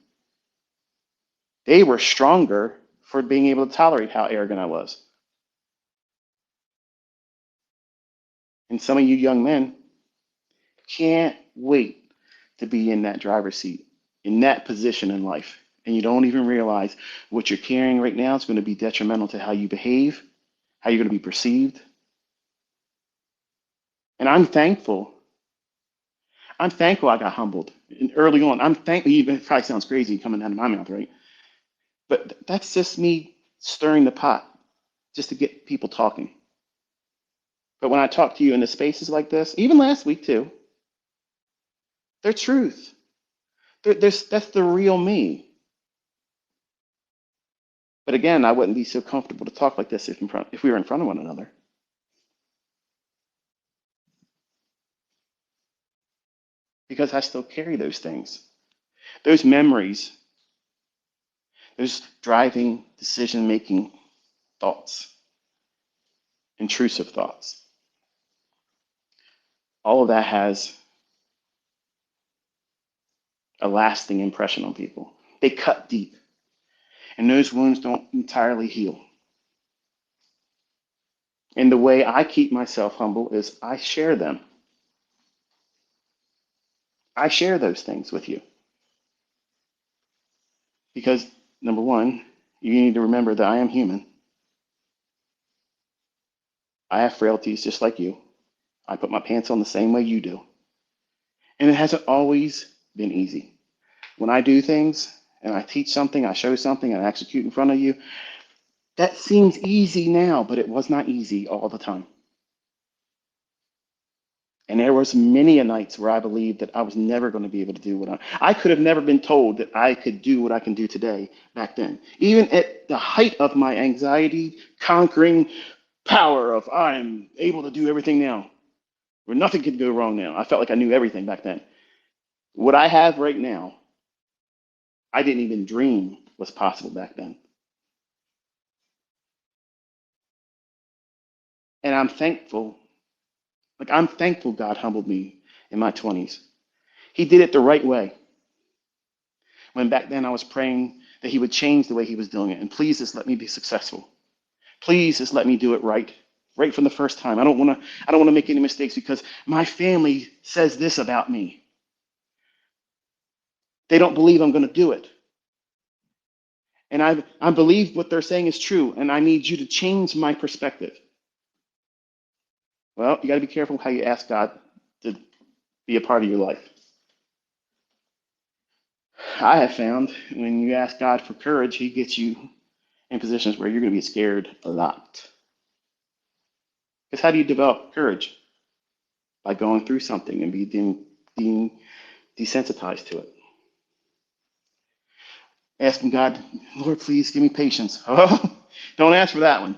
They were stronger for being able to tolerate how arrogant I was. And some of you young men can't wait to be in that driver's seat, in that position in life. And you don't even realize what you're carrying right now is going to be detrimental to how you behave, how you're going to be perceived. And I'm thankful. I'm thankful I got humbled. And early on, I'm thankful. It probably sounds crazy coming out of my mouth, right? But that's just me stirring the pot just to get people talking. But when I talk to you in the spaces like this, even last week too, they're truth. That's the real me. But again, I wouldn't be so comfortable to talk like this if we were in front of one another. Because I still carry those things, those memories, those driving, decision making thoughts, intrusive thoughts. All of that has a lasting impression on people. They cut deep, and those wounds don't entirely heal. And the way I keep myself humble is I share them. I share those things with you. Because, number one, you need to remember that I am human. I have frailties just like you. I put my pants on the same way you do. And it hasn't always been easy. When I do things and I teach something, I show something, and I execute in front of you, that seems easy now, but it was not easy all the time. And there was many a nights where I believed that I was never going to be able to do I could have never been told that I could do what I can do today back then. Even at the height of my anxiety, conquering power of I'm able to do everything now, where nothing can go wrong now. I felt like I knew everything back then. What I have right now, I didn't even dream was possible back then. And I'm thankful God humbled me in my 20s. He did it the right way. When back then I was praying that he would change the way he was doing it. And please just let me be successful. Please just let me do it right from the first time. I don't want to make any mistakes because my family says this about me. They don't believe I'm going to do it. And I believe what they're saying is true, and I need you to change my perspective. Well, you got to be careful how you ask God to be a part of your life. I have found when you ask God for courage, he gets you in positions where you're going to be scared a lot. Because how do you develop courage? By going through something and being desensitized to it. Asking God, Lord, please give me patience. Oh, don't ask for that one.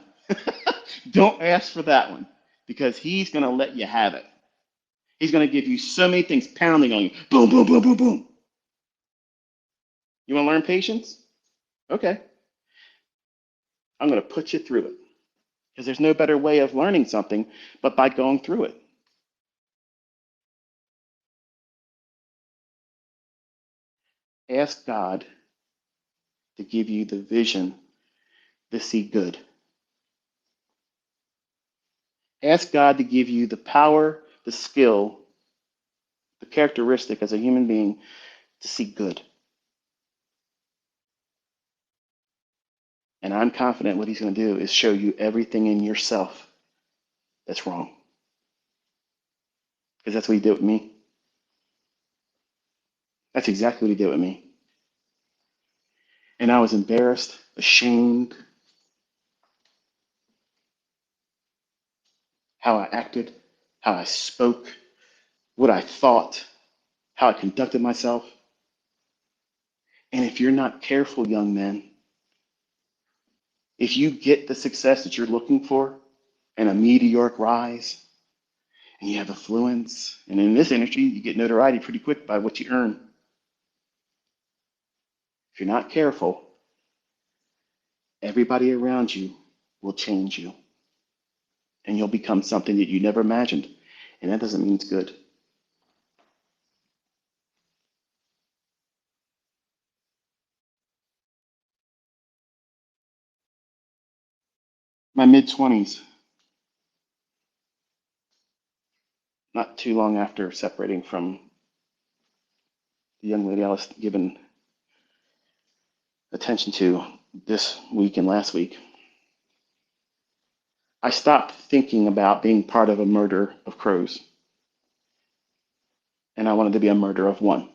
Don't ask for that one because he's going to let you have it. He's going to give you so many things pounding on you. Boom, boom, boom, boom, boom. You want to learn patience? Okay. I'm going to put you through it because there's no better way of learning something but by going through it. Ask God to give you the vision to see good. Ask God to give you the power, the skill, the characteristic as a human being to see good. And I'm confident what he's going to do is show you everything in yourself that's wrong. Because that's what he did with me. That's exactly what he did with me. And I was embarrassed, ashamed, how I acted, how I spoke, what I thought, how I conducted myself. And if you're not careful, young men, if you get the success that you're looking for and a meteoric rise, and you have affluence, and in this industry, you get notoriety pretty quick by what you earn. If you're not careful, everybody around you will change you, and you'll become something that you never imagined. And that doesn't mean it's good. My mid 20s, not too long after separating from the young lady I was giving attention to this week and last week, I stopped thinking about being part of a murder of crows, and I wanted to be a murder of one.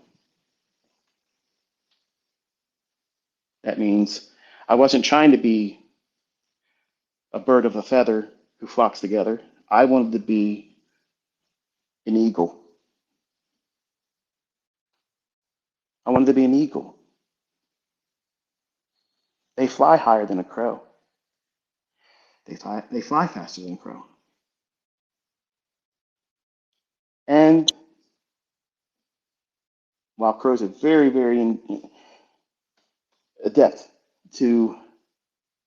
That means I wasn't trying to be a bird of a feather who flocks together. I wanted to be an eagle. I wanted to be an eagle. They fly higher than a crow. They fly faster than a crow. And while crows are very, very adept to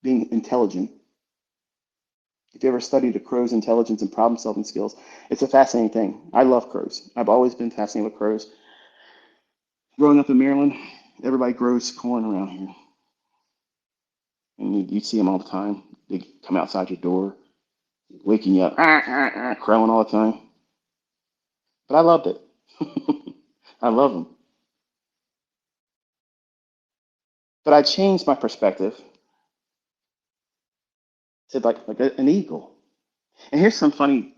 being intelligent, if you ever studied a crow's intelligence and problem solving skills, it's a fascinating thing. I love crows. I've always been fascinated with crows. Growing up in Maryland, everybody grows corn around here. And you see them all the time. They come outside your door, waking you up, crowing all the time. But I loved it. I love them. But I changed my perspective to like an eagle. And here's some funny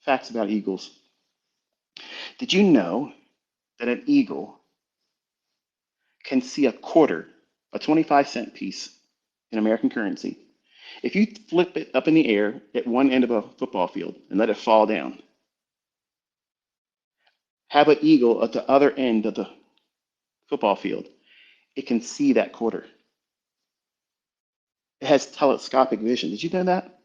facts about eagles. Did you know that an eagle can see a quarter, a 25-cent piece in American currency? If you flip it up in the air at one end of a football field and let it fall down, have an eagle at the other end of the football field, it can see that quarter. It has telescopic vision. Did you know that?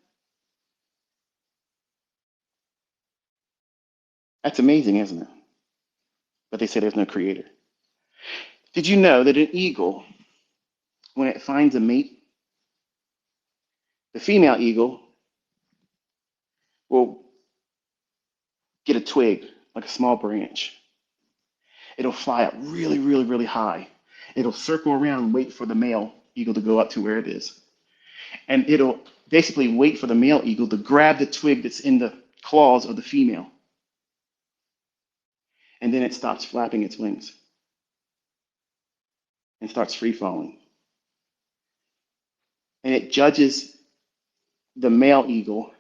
That's amazing, isn't it? But they say there's no creator. Did you know that an eagle, when it finds a mate, the female eagle will get a twig, like a small branch. It'll fly up really, really, really high. It'll circle around and wait for the male eagle to go up to where it is. And it'll basically wait for the male eagle to grab the twig that's in the claws of the female. And then it stops flapping its wings and starts free falling. And it judges the male eagle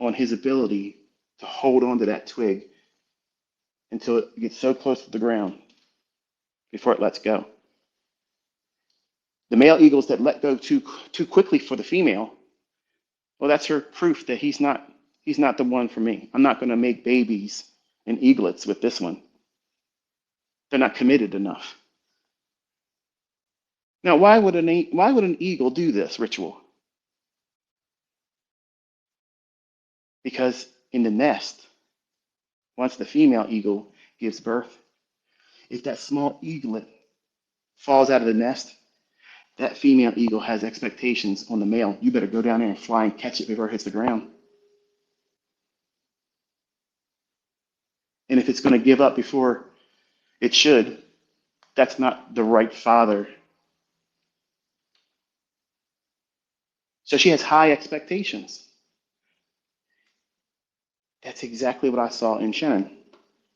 on his ability to hold on to that twig until it gets so close to the ground before it lets go. The male eagles that let go too quickly for the female, well, that's her proof that he's not the one for me. I'm not going to make babies and eaglets with this one. They're not committed enough. Now, why would an eagle do this ritual? Because in the nest, once the female eagle gives birth, if that small eaglet falls out of the nest, that female eagle has expectations on the male. You better go down there and fly and catch it before it hits the ground. And if it's going to give up before it should, that's not the right father. So she has high expectations. That's exactly what I saw in Shannon.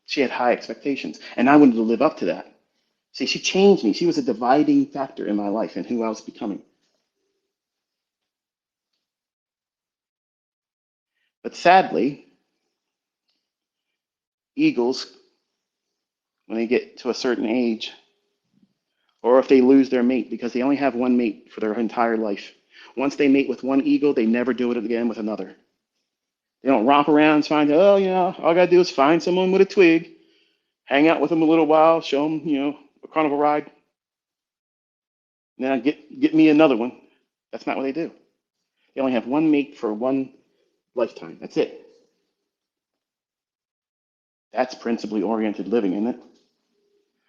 She had high expectations, and I wanted to live up to that. See, she changed me. She was a dividing factor in my life and who I was becoming. But sadly, eagles, when they get to a certain age, or if they lose their mate, because they only have one mate for their entire life. Once they mate with one eagle, they never do it again with another. They don't romp around and find, oh, all I got to do is find someone with a twig, hang out with them a little while, show them, a carnival ride, now get me another one. That's not what they do. They only have one mate for one lifetime. That's it. That's principally oriented living, isn't it?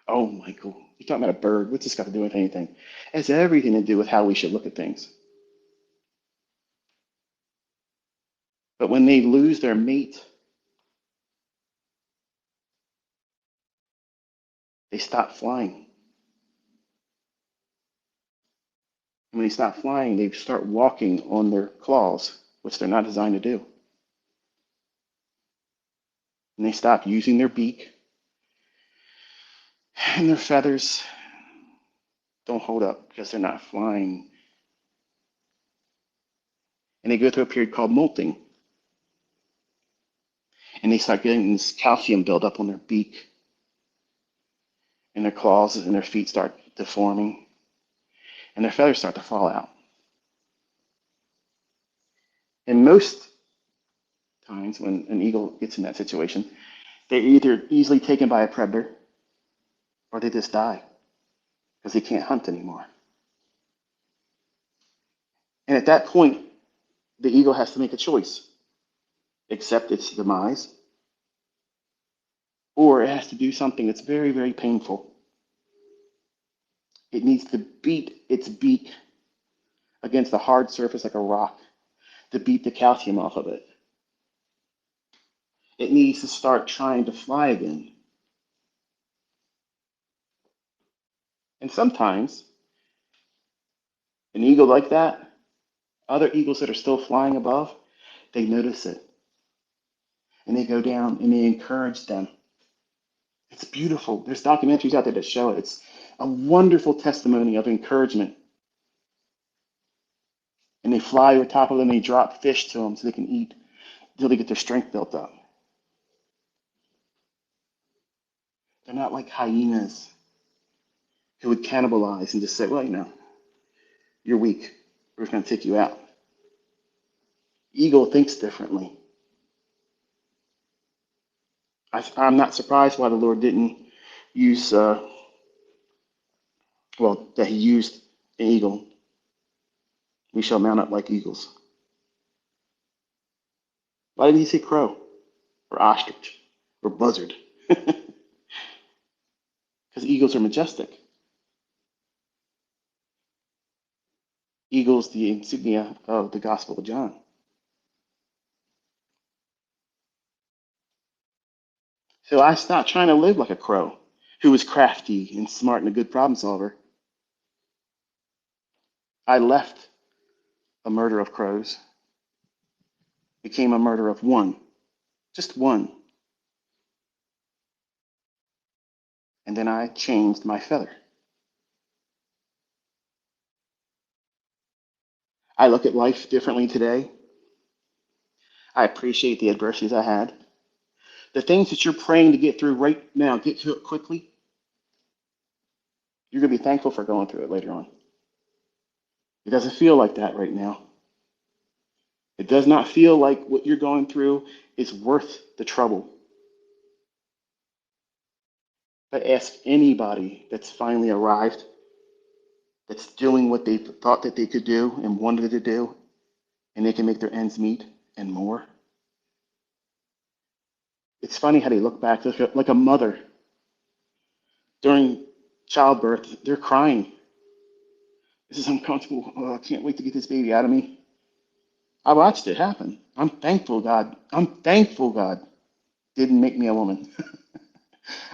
Oh, Michael, you're talking about a bird. What's this got to do with anything? It has everything to do with how we should look at things. But when they lose their mate, they stop flying. And when they stop flying, they start walking on their claws, which they're not designed to do. And they stop using their beak, and their feathers don't hold up because they're not flying. And they go through a period called molting. And they start getting this calcium buildup on their beak, and their claws and their feet start deforming, and their feathers start to fall out. And most times when an eagle gets in that situation, they're either easily taken by a predator or they just die because they can't hunt anymore. And at that point, the eagle has to make a choice: accept its demise, or it has to do something that's very, very painful. It needs to beat its beak against a hard surface like a rock to beat the calcium off of it. It needs to start trying to fly again. And sometimes an eagle like that, other eagles that are still flying above, they notice it. And they go down and they encourage them. It's beautiful. There's documentaries out there that show it. It's a wonderful testimony of encouragement. And they fly over top of them and they drop fish to them so they can eat until they get their strength built up. They're not like hyenas who would cannibalize and just say, well, you're weak. We're just going to take you out. Eagle thinks differently. I'm not surprised why the Lord didn't use, that he used an eagle. We shall mount up like eagles. Why didn't he say crow or ostrich or buzzard? Because eagles are majestic. Eagles, the insignia of the Gospel of John. So I stopped trying to live like a crow who was crafty and smart and a good problem solver. I left a murder of crows, became a murder of one, just one. And then I changed my feather. I look at life differently today. I appreciate the adversities I had. The things that you're praying to get through right now, get to it quickly. You're going to be thankful for going through it later on. It doesn't feel like that right now. It does not feel like what you're going through is worth the trouble. But ask anybody that's finally arrived that's doing what they thought that they could do and wanted to do, and they can make their ends meet and more. It's funny how they look back like a mother during childbirth. They're crying. This is uncomfortable. Oh, I can't wait to get this baby out of me. I watched it happen. I'm thankful God. I'm thankful God didn't make me a woman.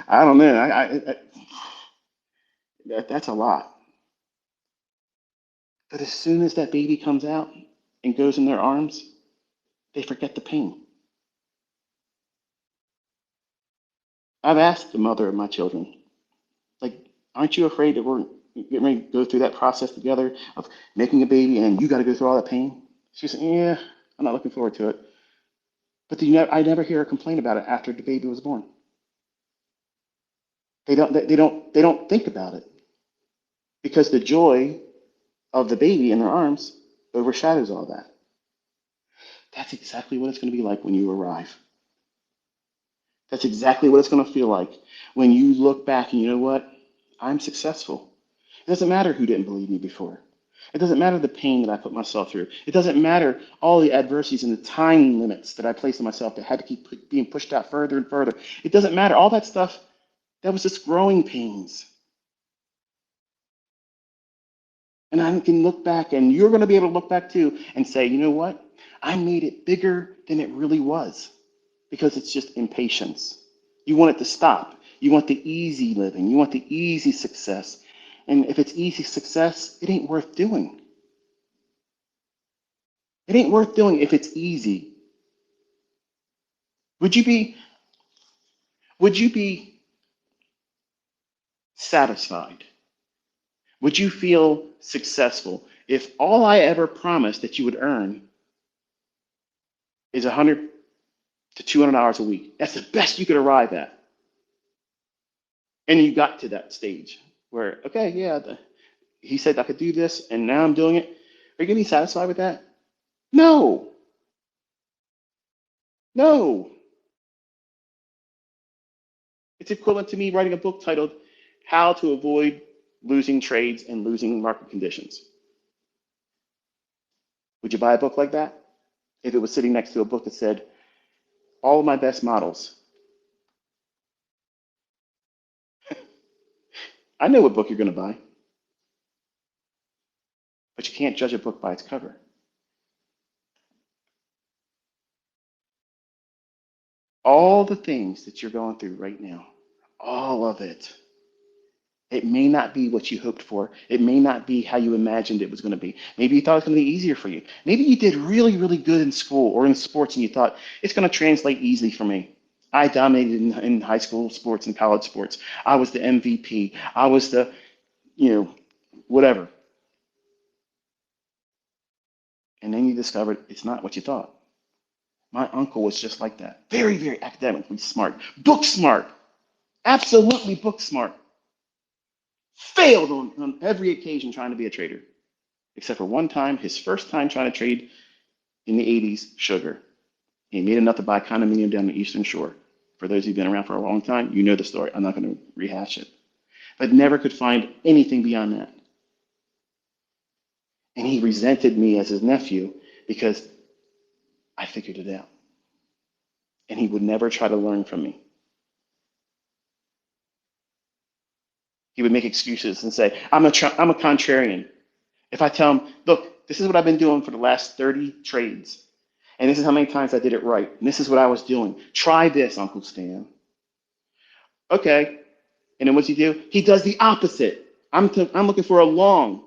I don't know. That's a lot. But as soon as that baby comes out and goes in their arms, they forget the pain. I've asked the mother of my children, like, aren't you afraid that we're getting ready to go through that process together of making a baby and you got to go through all that pain? She said, yeah, I'm not looking forward to it. But I never hear her complain about it after the baby was born. They don't think about it because the joy of the baby in their arms overshadows all that. That's exactly what it's going to be like when you arrive. That's exactly what it's going to feel like when you look back and you know what? I'm successful. It doesn't matter who didn't believe me before. It doesn't matter the pain that I put myself through. It doesn't matter all the adversities and the time limits that I placed on myself that had to keep being pushed out further and further. It doesn't matter. All that stuff, that was just growing pains. And I can look back, and you're going to be able to look back too and say, you know what? I made it bigger than it really was because it's just impatience. You want it to stop. You want the easy living. You want the easy success. And if it's easy success, it ain't worth doing. It ain't worth doing if it's easy. Would you be would you be satisfied? Would you feel successful if all I ever promised that you would earn is 100 to $200 a week? That's the best you could arrive at. And you got to that stage where, okay, yeah, he said I could do this, and now I'm doing it. Are you going to be satisfied with that? No, no. It's equivalent to me writing a book titled How to Avoid Losing Trades and Losing Market Conditions. Would you buy a book like that if it was sitting next to a book that said, All of My Best Models? I know what book you're going to buy, but you can't judge a book by its cover. All the things that you're going through right now, all of it, it may not be what you hoped for. It may not be how you imagined it was going to be. Maybe you thought it was going to be easier for you. Maybe you did really, really good in school or in sports and you thought it's going to translate easily for me. I dominated in high school sports and college sports. I was the MVP. I was the, you know, whatever. And then you discovered it's not what you thought. My uncle was just like that. Very, very academically smart. Book smart. Absolutely book smart. Failed on every occasion trying to be a trader. Except for one time, his first time trying to trade in the 80s, sugar. He made enough to buy a condominium down the Eastern Shore. For those who've been around for a long time, you know the story. I'm not going to rehash it. But never could find anything beyond that. And he resented me as his nephew because I figured it out. And he would never try to learn from me. He would make excuses and say, I'm a contrarian. If I tell him, look, this is what I've been doing for the last 30 trades, and this is how many times I did it right, and this is what I was doing. Try this, Uncle Stan. Okay. And then what's he do? He does the opposite. I'm looking for a long.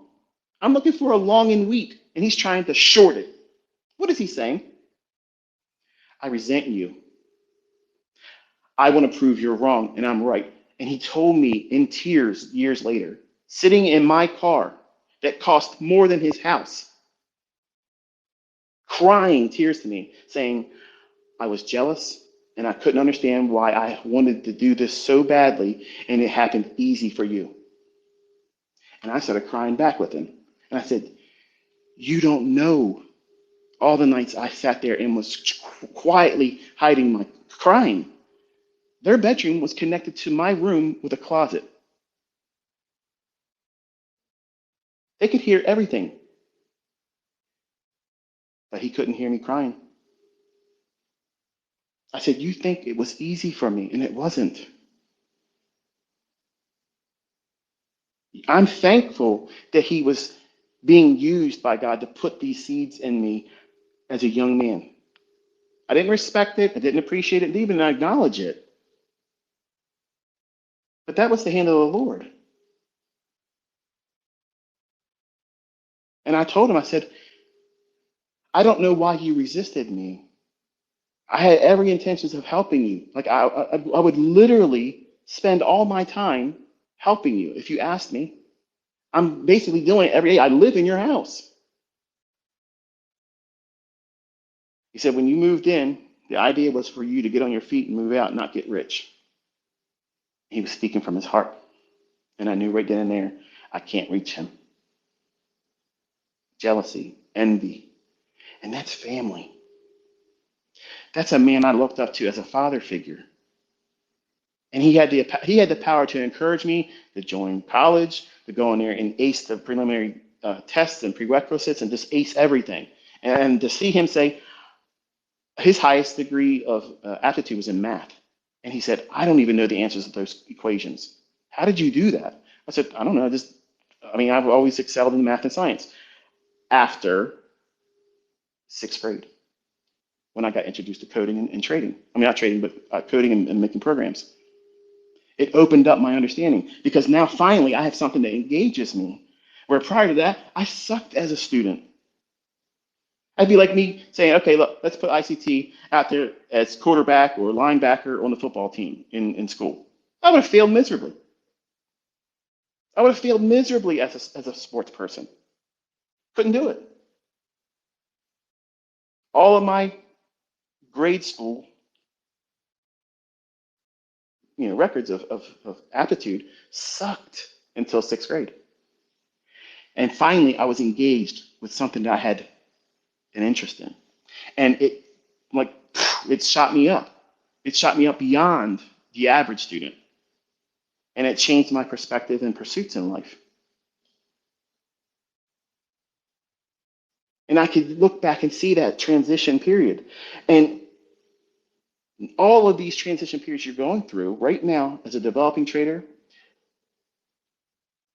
I'm looking for a long in wheat, and he's trying to short it. What is he saying? I resent you. I want to prove you're wrong, and I'm right. And he told me in tears years later, sitting in my car that cost more than his house, crying tears to me, saying, I was jealous and I couldn't understand why I wanted to do this so badly and it happened easy for you. And I started crying back with him. And I said, you don't know all the nights I sat there and was quietly hiding my crying. Their bedroom was connected to my room with a closet. They could hear everything, but he couldn't hear me crying. I said, you think it was easy for me, and it wasn't. I'm thankful that he was being used by God to put these seeds in me as a young man. I didn't respect it, I didn't appreciate it, didn't even acknowledge it. But that was the hand of the Lord. And I told him, I said, I don't know why you resisted me. I had every intentions of helping you. Like I would literally spend all my time helping you if you asked me. I'm basically doing it every day. I live in your house. He said, when you moved in, the idea was for you to get on your feet and move out and not get rich. He was speaking from his heart. And I knew right then and there, I can't reach him. Jealousy, envy, and that's family. That's a man I looked up to as a father figure. And he had the power to encourage me to join college, to go in there and ace the preliminary tests and prerequisites and just ace everything. And to see him say his highest degree of aptitude was in math. And he said, I don't even know the answers to those equations. How did you do that? I said, I don't know. I've always excelled in math and science. After sixth grade, when I got introduced to coding and trading. I mean, not trading, but coding and making programs. It opened up my understanding because now finally I have something that engages me. Where prior to that, I sucked as a student. I'd be like me saying, okay, look, let's put ICT out there as quarterback or linebacker on the football team in school. I would have failed miserably. I would have failed miserably as a sports person. Couldn't do it. All of my grade school, records of aptitude sucked until sixth grade. And finally, I was engaged with something that I had an interest in. And it shot me up. It shot me up beyond the average student. And it changed my perspective and pursuits in life. And I could look back and see that transition period. And all of these transition periods you're going through right now as a developing trader,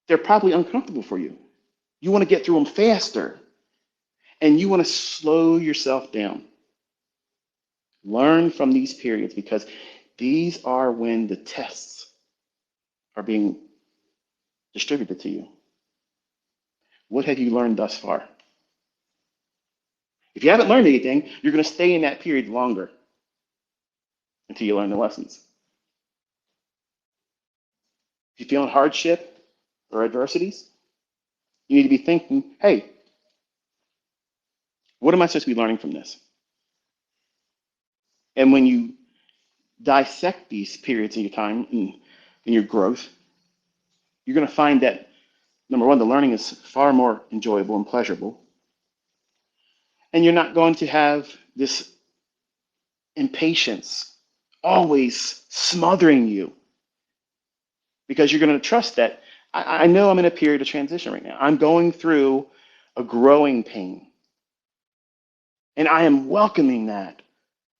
they're probably uncomfortable for you. You want to get through them faster. And you want to slow yourself down. Learn from these periods because these are when the tests are being distributed to you. What have you learned thus far? If you haven't learned anything, you're going to stay in that period longer until you learn the lessons. If you're feeling hardship or adversities, you need to be thinking, hey, what am I supposed to be learning from this? And when you dissect these periods in your time and in your growth, you're going to find that, number one, the learning is far more enjoyable and pleasurable. And you're not going to have this impatience always smothering you because you're going to trust that I know I'm in a period of transition right now. I'm going through a growing pain. And I am welcoming that.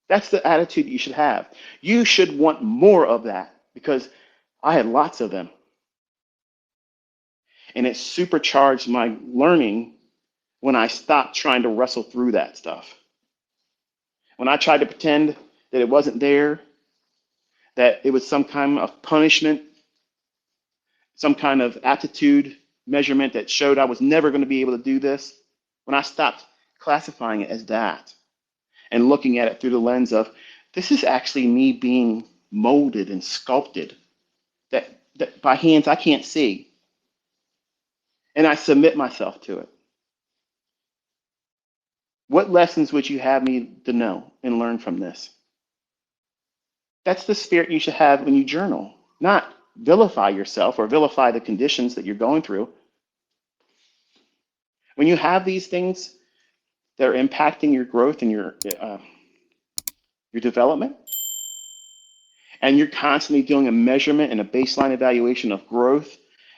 That's the attitude you should have. You should want more of that because I had lots of them. And it supercharged my learning when I stopped trying to wrestle through that stuff. When I tried to pretend that it wasn't there, that it was some kind of punishment, some kind of aptitude measurement that showed I was never going to be able to do this, when I stopped classifying it as that and looking at it through the lens of this is actually me being molded and sculpted that by hands I can't see, and I submit myself to it. What lessons would you have me to know and learn from this? That's the spirit you should have when you journal, not vilify yourself or vilify the conditions that you're going through. When you have these things that are impacting your growth and your development, and you're constantly doing a measurement and a baseline evaluation of growth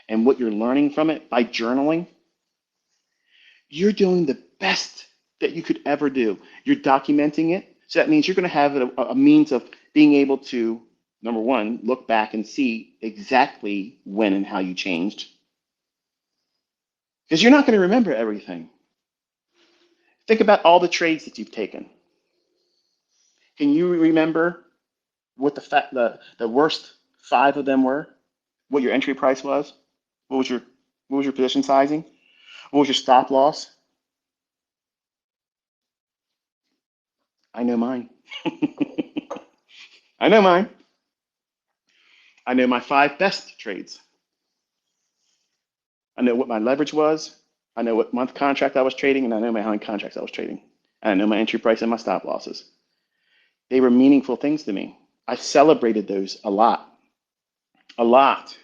and what you're learning from it by journaling, you're doing the best that you could ever do. You're documenting it. So that means you're going to have a means of being able to, number one, look back and see exactly when and how you changed. Because you're not going to remember everything. Think about all the trades that you've taken. Can you remember what the worst five of them were? What your entry price was? What was your position sizing? What was your stop loss? I know mine. I know mine. I know my five best trades. I know what my leverage was. I know what month contract I was trading, and I know how many contracts I was trading. And I know my entry price and my stop losses. They were meaningful things to me. I celebrated those a lot. A lot.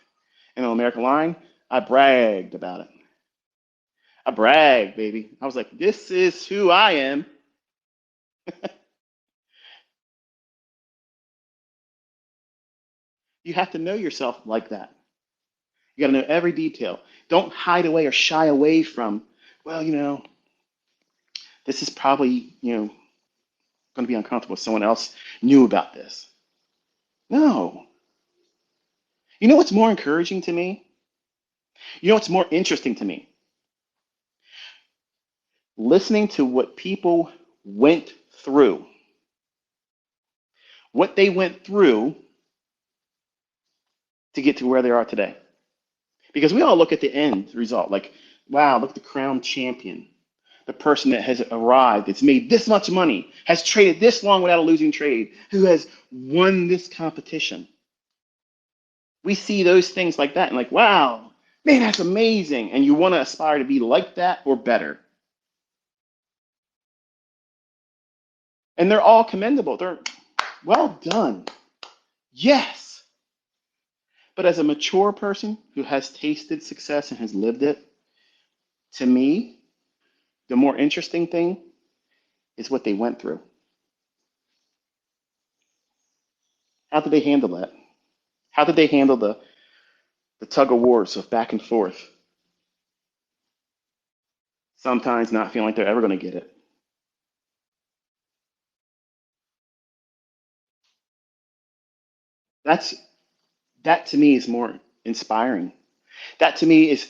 And on American Line, I bragged about it. I bragged, baby. I was like, this is who I am. You have to know yourself like that. You got to know every detail. Don't hide away or shy away from, well, this is probably, going to be uncomfortable if someone else knew about this. No. You know what's more encouraging to me? You know what's more interesting to me? Listening to what people went through. What they went through to get to where they are today. Because we all look at the end result, like, wow, look at the crown champion. The person that has arrived, that's made this much money, has traded this long without a losing trade, who has won this competition. We see those things like that and like, wow, man, that's amazing. And you want to aspire to be like that or better. And they're all commendable. They're well done. Yes. But as a mature person who has tasted success and has lived it, to me, the more interesting thing is what they went through. How did they handle that? How did they handle the tug of wars of back and forth? Sometimes not feeling like they're ever going to get it. That's that to me is more inspiring. That to me is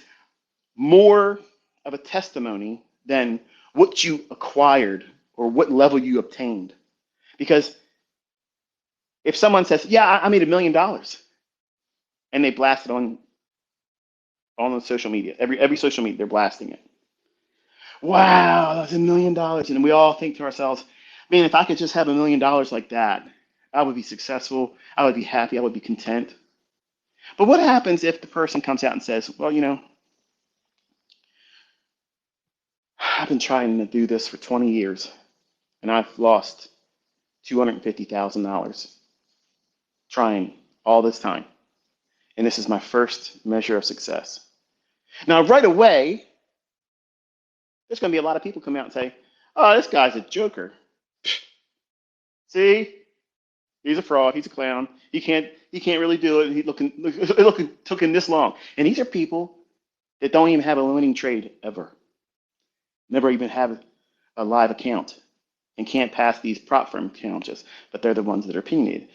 more of a testimony than what you acquired or what level you obtained. Because if someone says, "Yeah, I made $1 million," and they blast it on the social media, every social media, they're blasting it. Wow, that's $1 million, and we all think to ourselves, "Man, if I could just have $1 million like that, I would be successful. I would be happy. I would be content." But what happens if the person comes out and says, "Well, I've been trying to do this for 20 years, and I've lost $250,000 trying all this time. And this is my first measure of success." Now, right away, there's going to be a lot of people come out and say, "Oh, this guy's a joker. See, he's a fraud. He's a clown. He can't really do it. He looking took him this long." And these are people that don't even have a winning trade ever, never even have a live account, and can't pass these prop firm challenges, but they're the ones that are opinionated.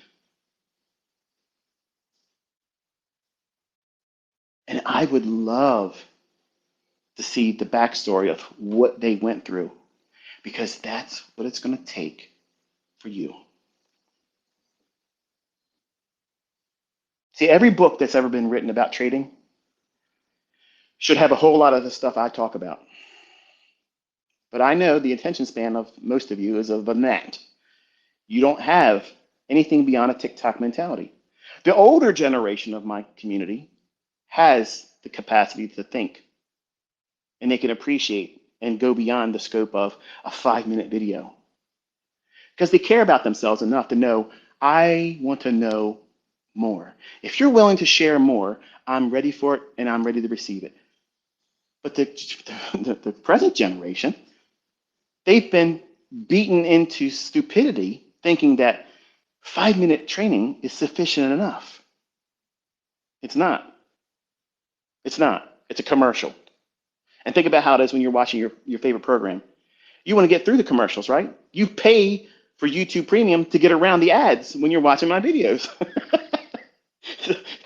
And I would love to see the backstory of what they went through, because that's what it's going to take for you. See, every book that's ever been written about trading should have a whole lot of the stuff I talk about. But I know the attention span of most of you is of a gnat. You don't have anything beyond a TikTok mentality. The older generation of my community has the capacity to think, and they can appreciate and go beyond the scope of a 5-minute video because they care about themselves enough to know, I want to know more. If you're willing to share more, I'm ready for it and I'm ready to receive it. But the present generation, they've been beaten into stupidity thinking that 5-minute training is sufficient enough. It's not. It's not. It's a commercial. And think about how it is when you're watching your favorite program. You want to get through the commercials, right? You pay for YouTube Premium to get around the ads when you're watching my videos.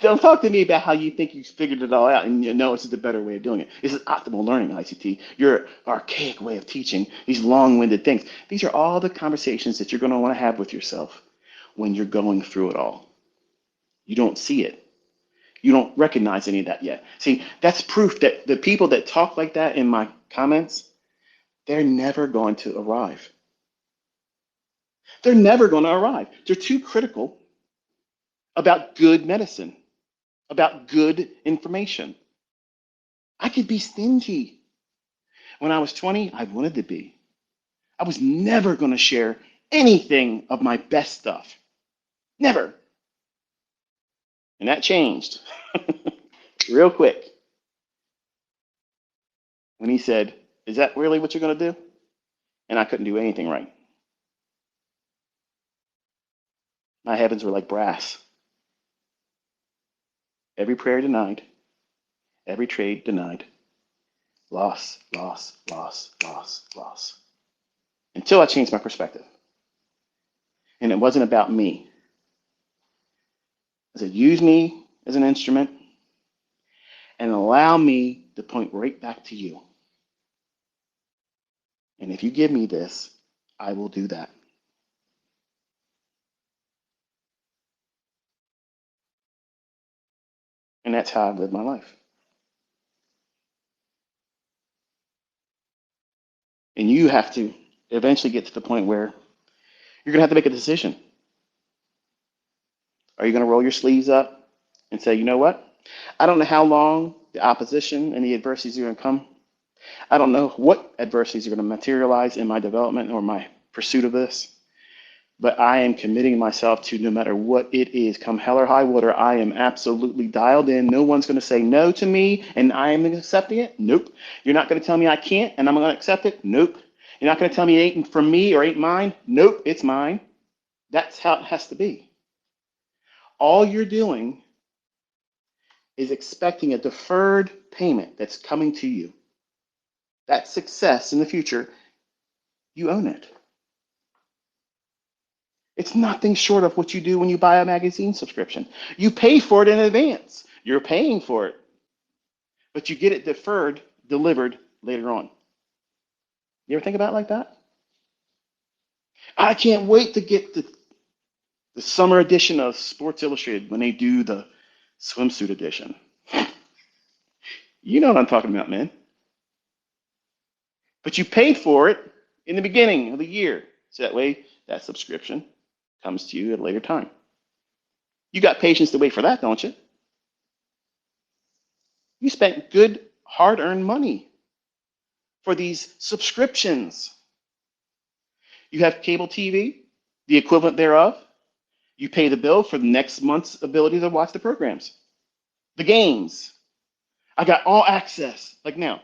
Don't talk to me about how you think you figured it all out and you know this is the better way of doing it. This is optimal learning, ICT. Your archaic way of teaching, these long-winded things. These are all the conversations that you're going to want to have with yourself when you're going through it all. You don't see it. You don't recognize any of that yet. See, that's proof that the people that talk like that in my comments, they're never going to arrive. They're never going to arrive. They're too critical about good medicine, about good information. I could be stingy. When I was 20, I wanted to be. I was never going to share anything of my best stuff. Never. And that changed real quick when he said, "Is that really what you're going to do?" And I couldn't do anything right. My heavens were like brass. Every prayer denied, every trade denied. Loss, loss, loss, loss, loss. Until I changed my perspective. And it wasn't about me. I said, use me as an instrument and allow me to point right back to you. And if you give me this, I will do that. And that's how I've lived my life. And you have to eventually get to the point where you're going to have to make a decision. Are you going to roll your sleeves up and say, you know what? I don't know how long the opposition and the adversities are going to come. I don't know what adversities are going to materialize in my development or my pursuit of this, but I am committing myself to no matter what it is, come hell or high water, I am absolutely dialed in. No one's going to say no to me and I am accepting it. Nope. You're not going to tell me I can't and I'm going to accept it. Nope. You're not going to tell me it ain't from me or ain't mine. Nope, it's mine. That's how it has to be. All you're doing is expecting a deferred payment that's coming to you. That success in the future, you own it. It's nothing short of what you do when you buy a magazine subscription. You pay for it in advance. You're paying for it, but you get it deferred, delivered later on. You ever think about it like that? I can't wait to get the summer edition of Sports Illustrated when they do the swimsuit edition. You know what I'm talking about, man. But you paid for it in the beginning of the year. So that way, that subscription comes to you at a later time. You got patience to wait for that, don't you? You spent good, hard-earned money for these subscriptions. You have cable TV, the equivalent thereof. You pay the bill for the next month's ability to watch the programs, the games. I got all access. Like now,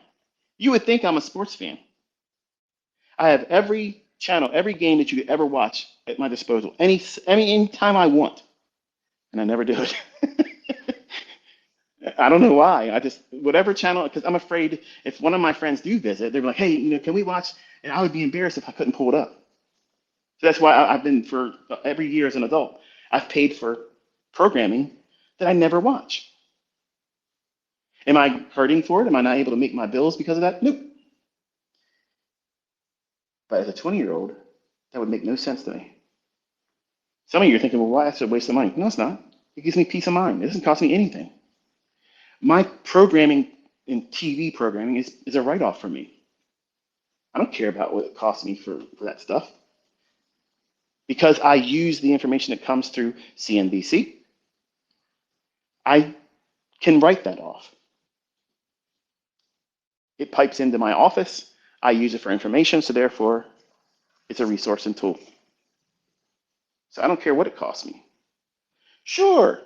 you would think I'm a sports fan. I have every channel, every game that you could ever watch at my disposal, any time I want, and I never do it. I don't know why. I just whatever channel because I'm afraid if one of my friends do visit, they're like, "Hey, can we watch?" And I would be embarrassed if I couldn't pull it up. So that's why I've been for every year as an adult, I've paid for programming that I never watch. Am I hurting for it? Am I not able to make my bills because of that? Nope. But as a 20-year-old, that would make no sense to me. Some of you are thinking, well, why that's a waste of money? No, it's not. It gives me peace of mind. It doesn't cost me anything. My programming in TV programming is a write-off for me. I don't care about what it costs me for that stuff because I use the information that comes through CNBC. I can write that off. It pipes into my office. I use it for information, so therefore it's a resource and tool. So I don't care what it costs me. Sure.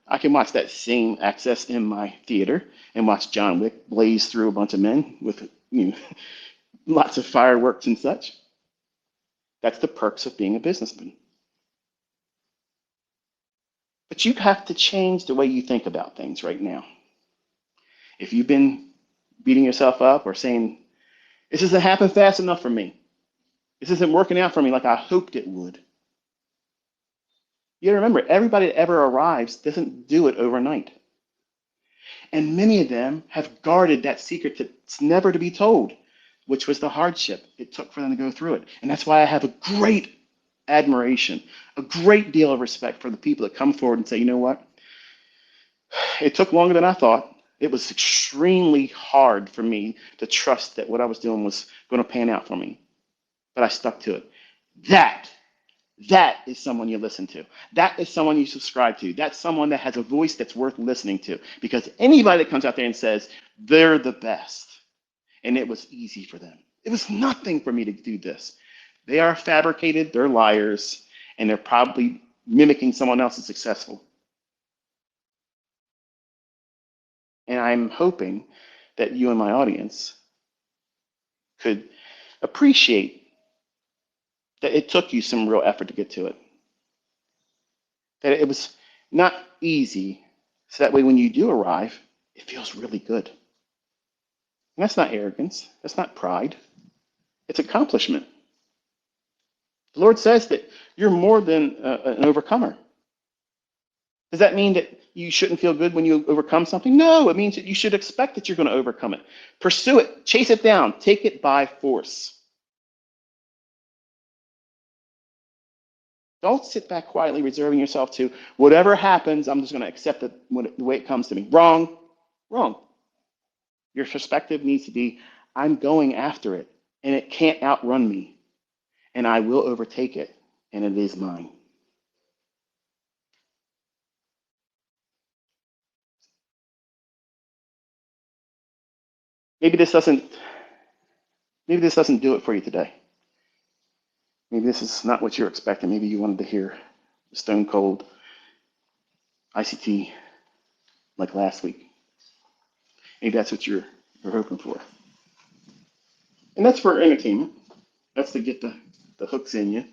I can watch that same access in my theater and watch John Wick blaze through a bunch of men with lots of fireworks and such. That's the perks of being a businessman. But you have to change the way you think about things right now. If you've been beating yourself up or saying, this doesn't happen fast enough for me. This isn't working out for me like I hoped it would. You gotta remember, everybody that ever arrives doesn't do it overnight. And many of them have guarded that secret that's never to be told, which was the hardship it took for them to go through it. And that's why I have a great admiration, a great deal of respect for the people that come forward and say, you know what? It took longer than I thought. It was extremely hard for me to trust that what I was doing was going to pan out for me, but I stuck to it. That that is someone you listen to. That is someone you subscribe to. That's someone that has a voice that's worth listening to. Because anybody that comes out there and says they're the best and it was easy for them, it was nothing for me to do this. They are fabricated, they're liars, and they're probably mimicking someone else's successful. And I'm hoping that you and my audience could appreciate that it took you some real effort to get to it. That it was not easy. So that way, when you do arrive, it feels really good. And that's not arrogance. That's not pride. It's accomplishment. The Lord says that you're more than an overcomer. Does that mean that you shouldn't feel good when you overcome something? No, it means that you should expect that you're going to overcome it. Pursue it, chase it down, take it by force. Don't sit back quietly reserving yourself to whatever happens, I'm just going to accept it the way it comes to me. Wrong, wrong. Your perspective needs to be, I'm going after it, and it can't outrun me, and I will overtake it, and it is mine. Maybe this doesn't maybe this doesn't do it for you today. Maybe this is not what you're expecting. Maybe you wanted to hear stone cold ICT like last week. Maybe that's what you're hoping for. And that's for entertainment. That's to get the hooks in you.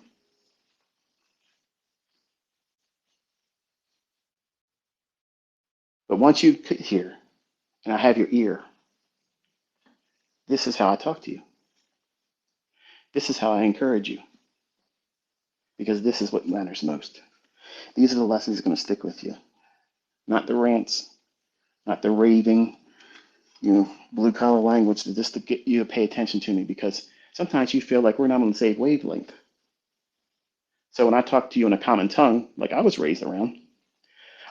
But once you hear, and I have your ear, this is how I talk to you. This is how I encourage you. Because this is what matters most. These are the lessons that are going to stick with you. Not the rants, not the raving, blue collar language, just to get you to pay attention to me, because sometimes you feel like we're not on the same wavelength. So when I talk to you in a common tongue, like I was raised around,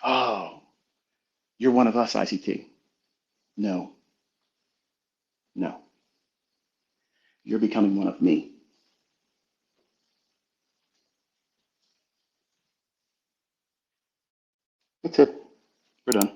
oh, you're one of us, ICT. No, no, you're becoming one of me. That's it. We're done.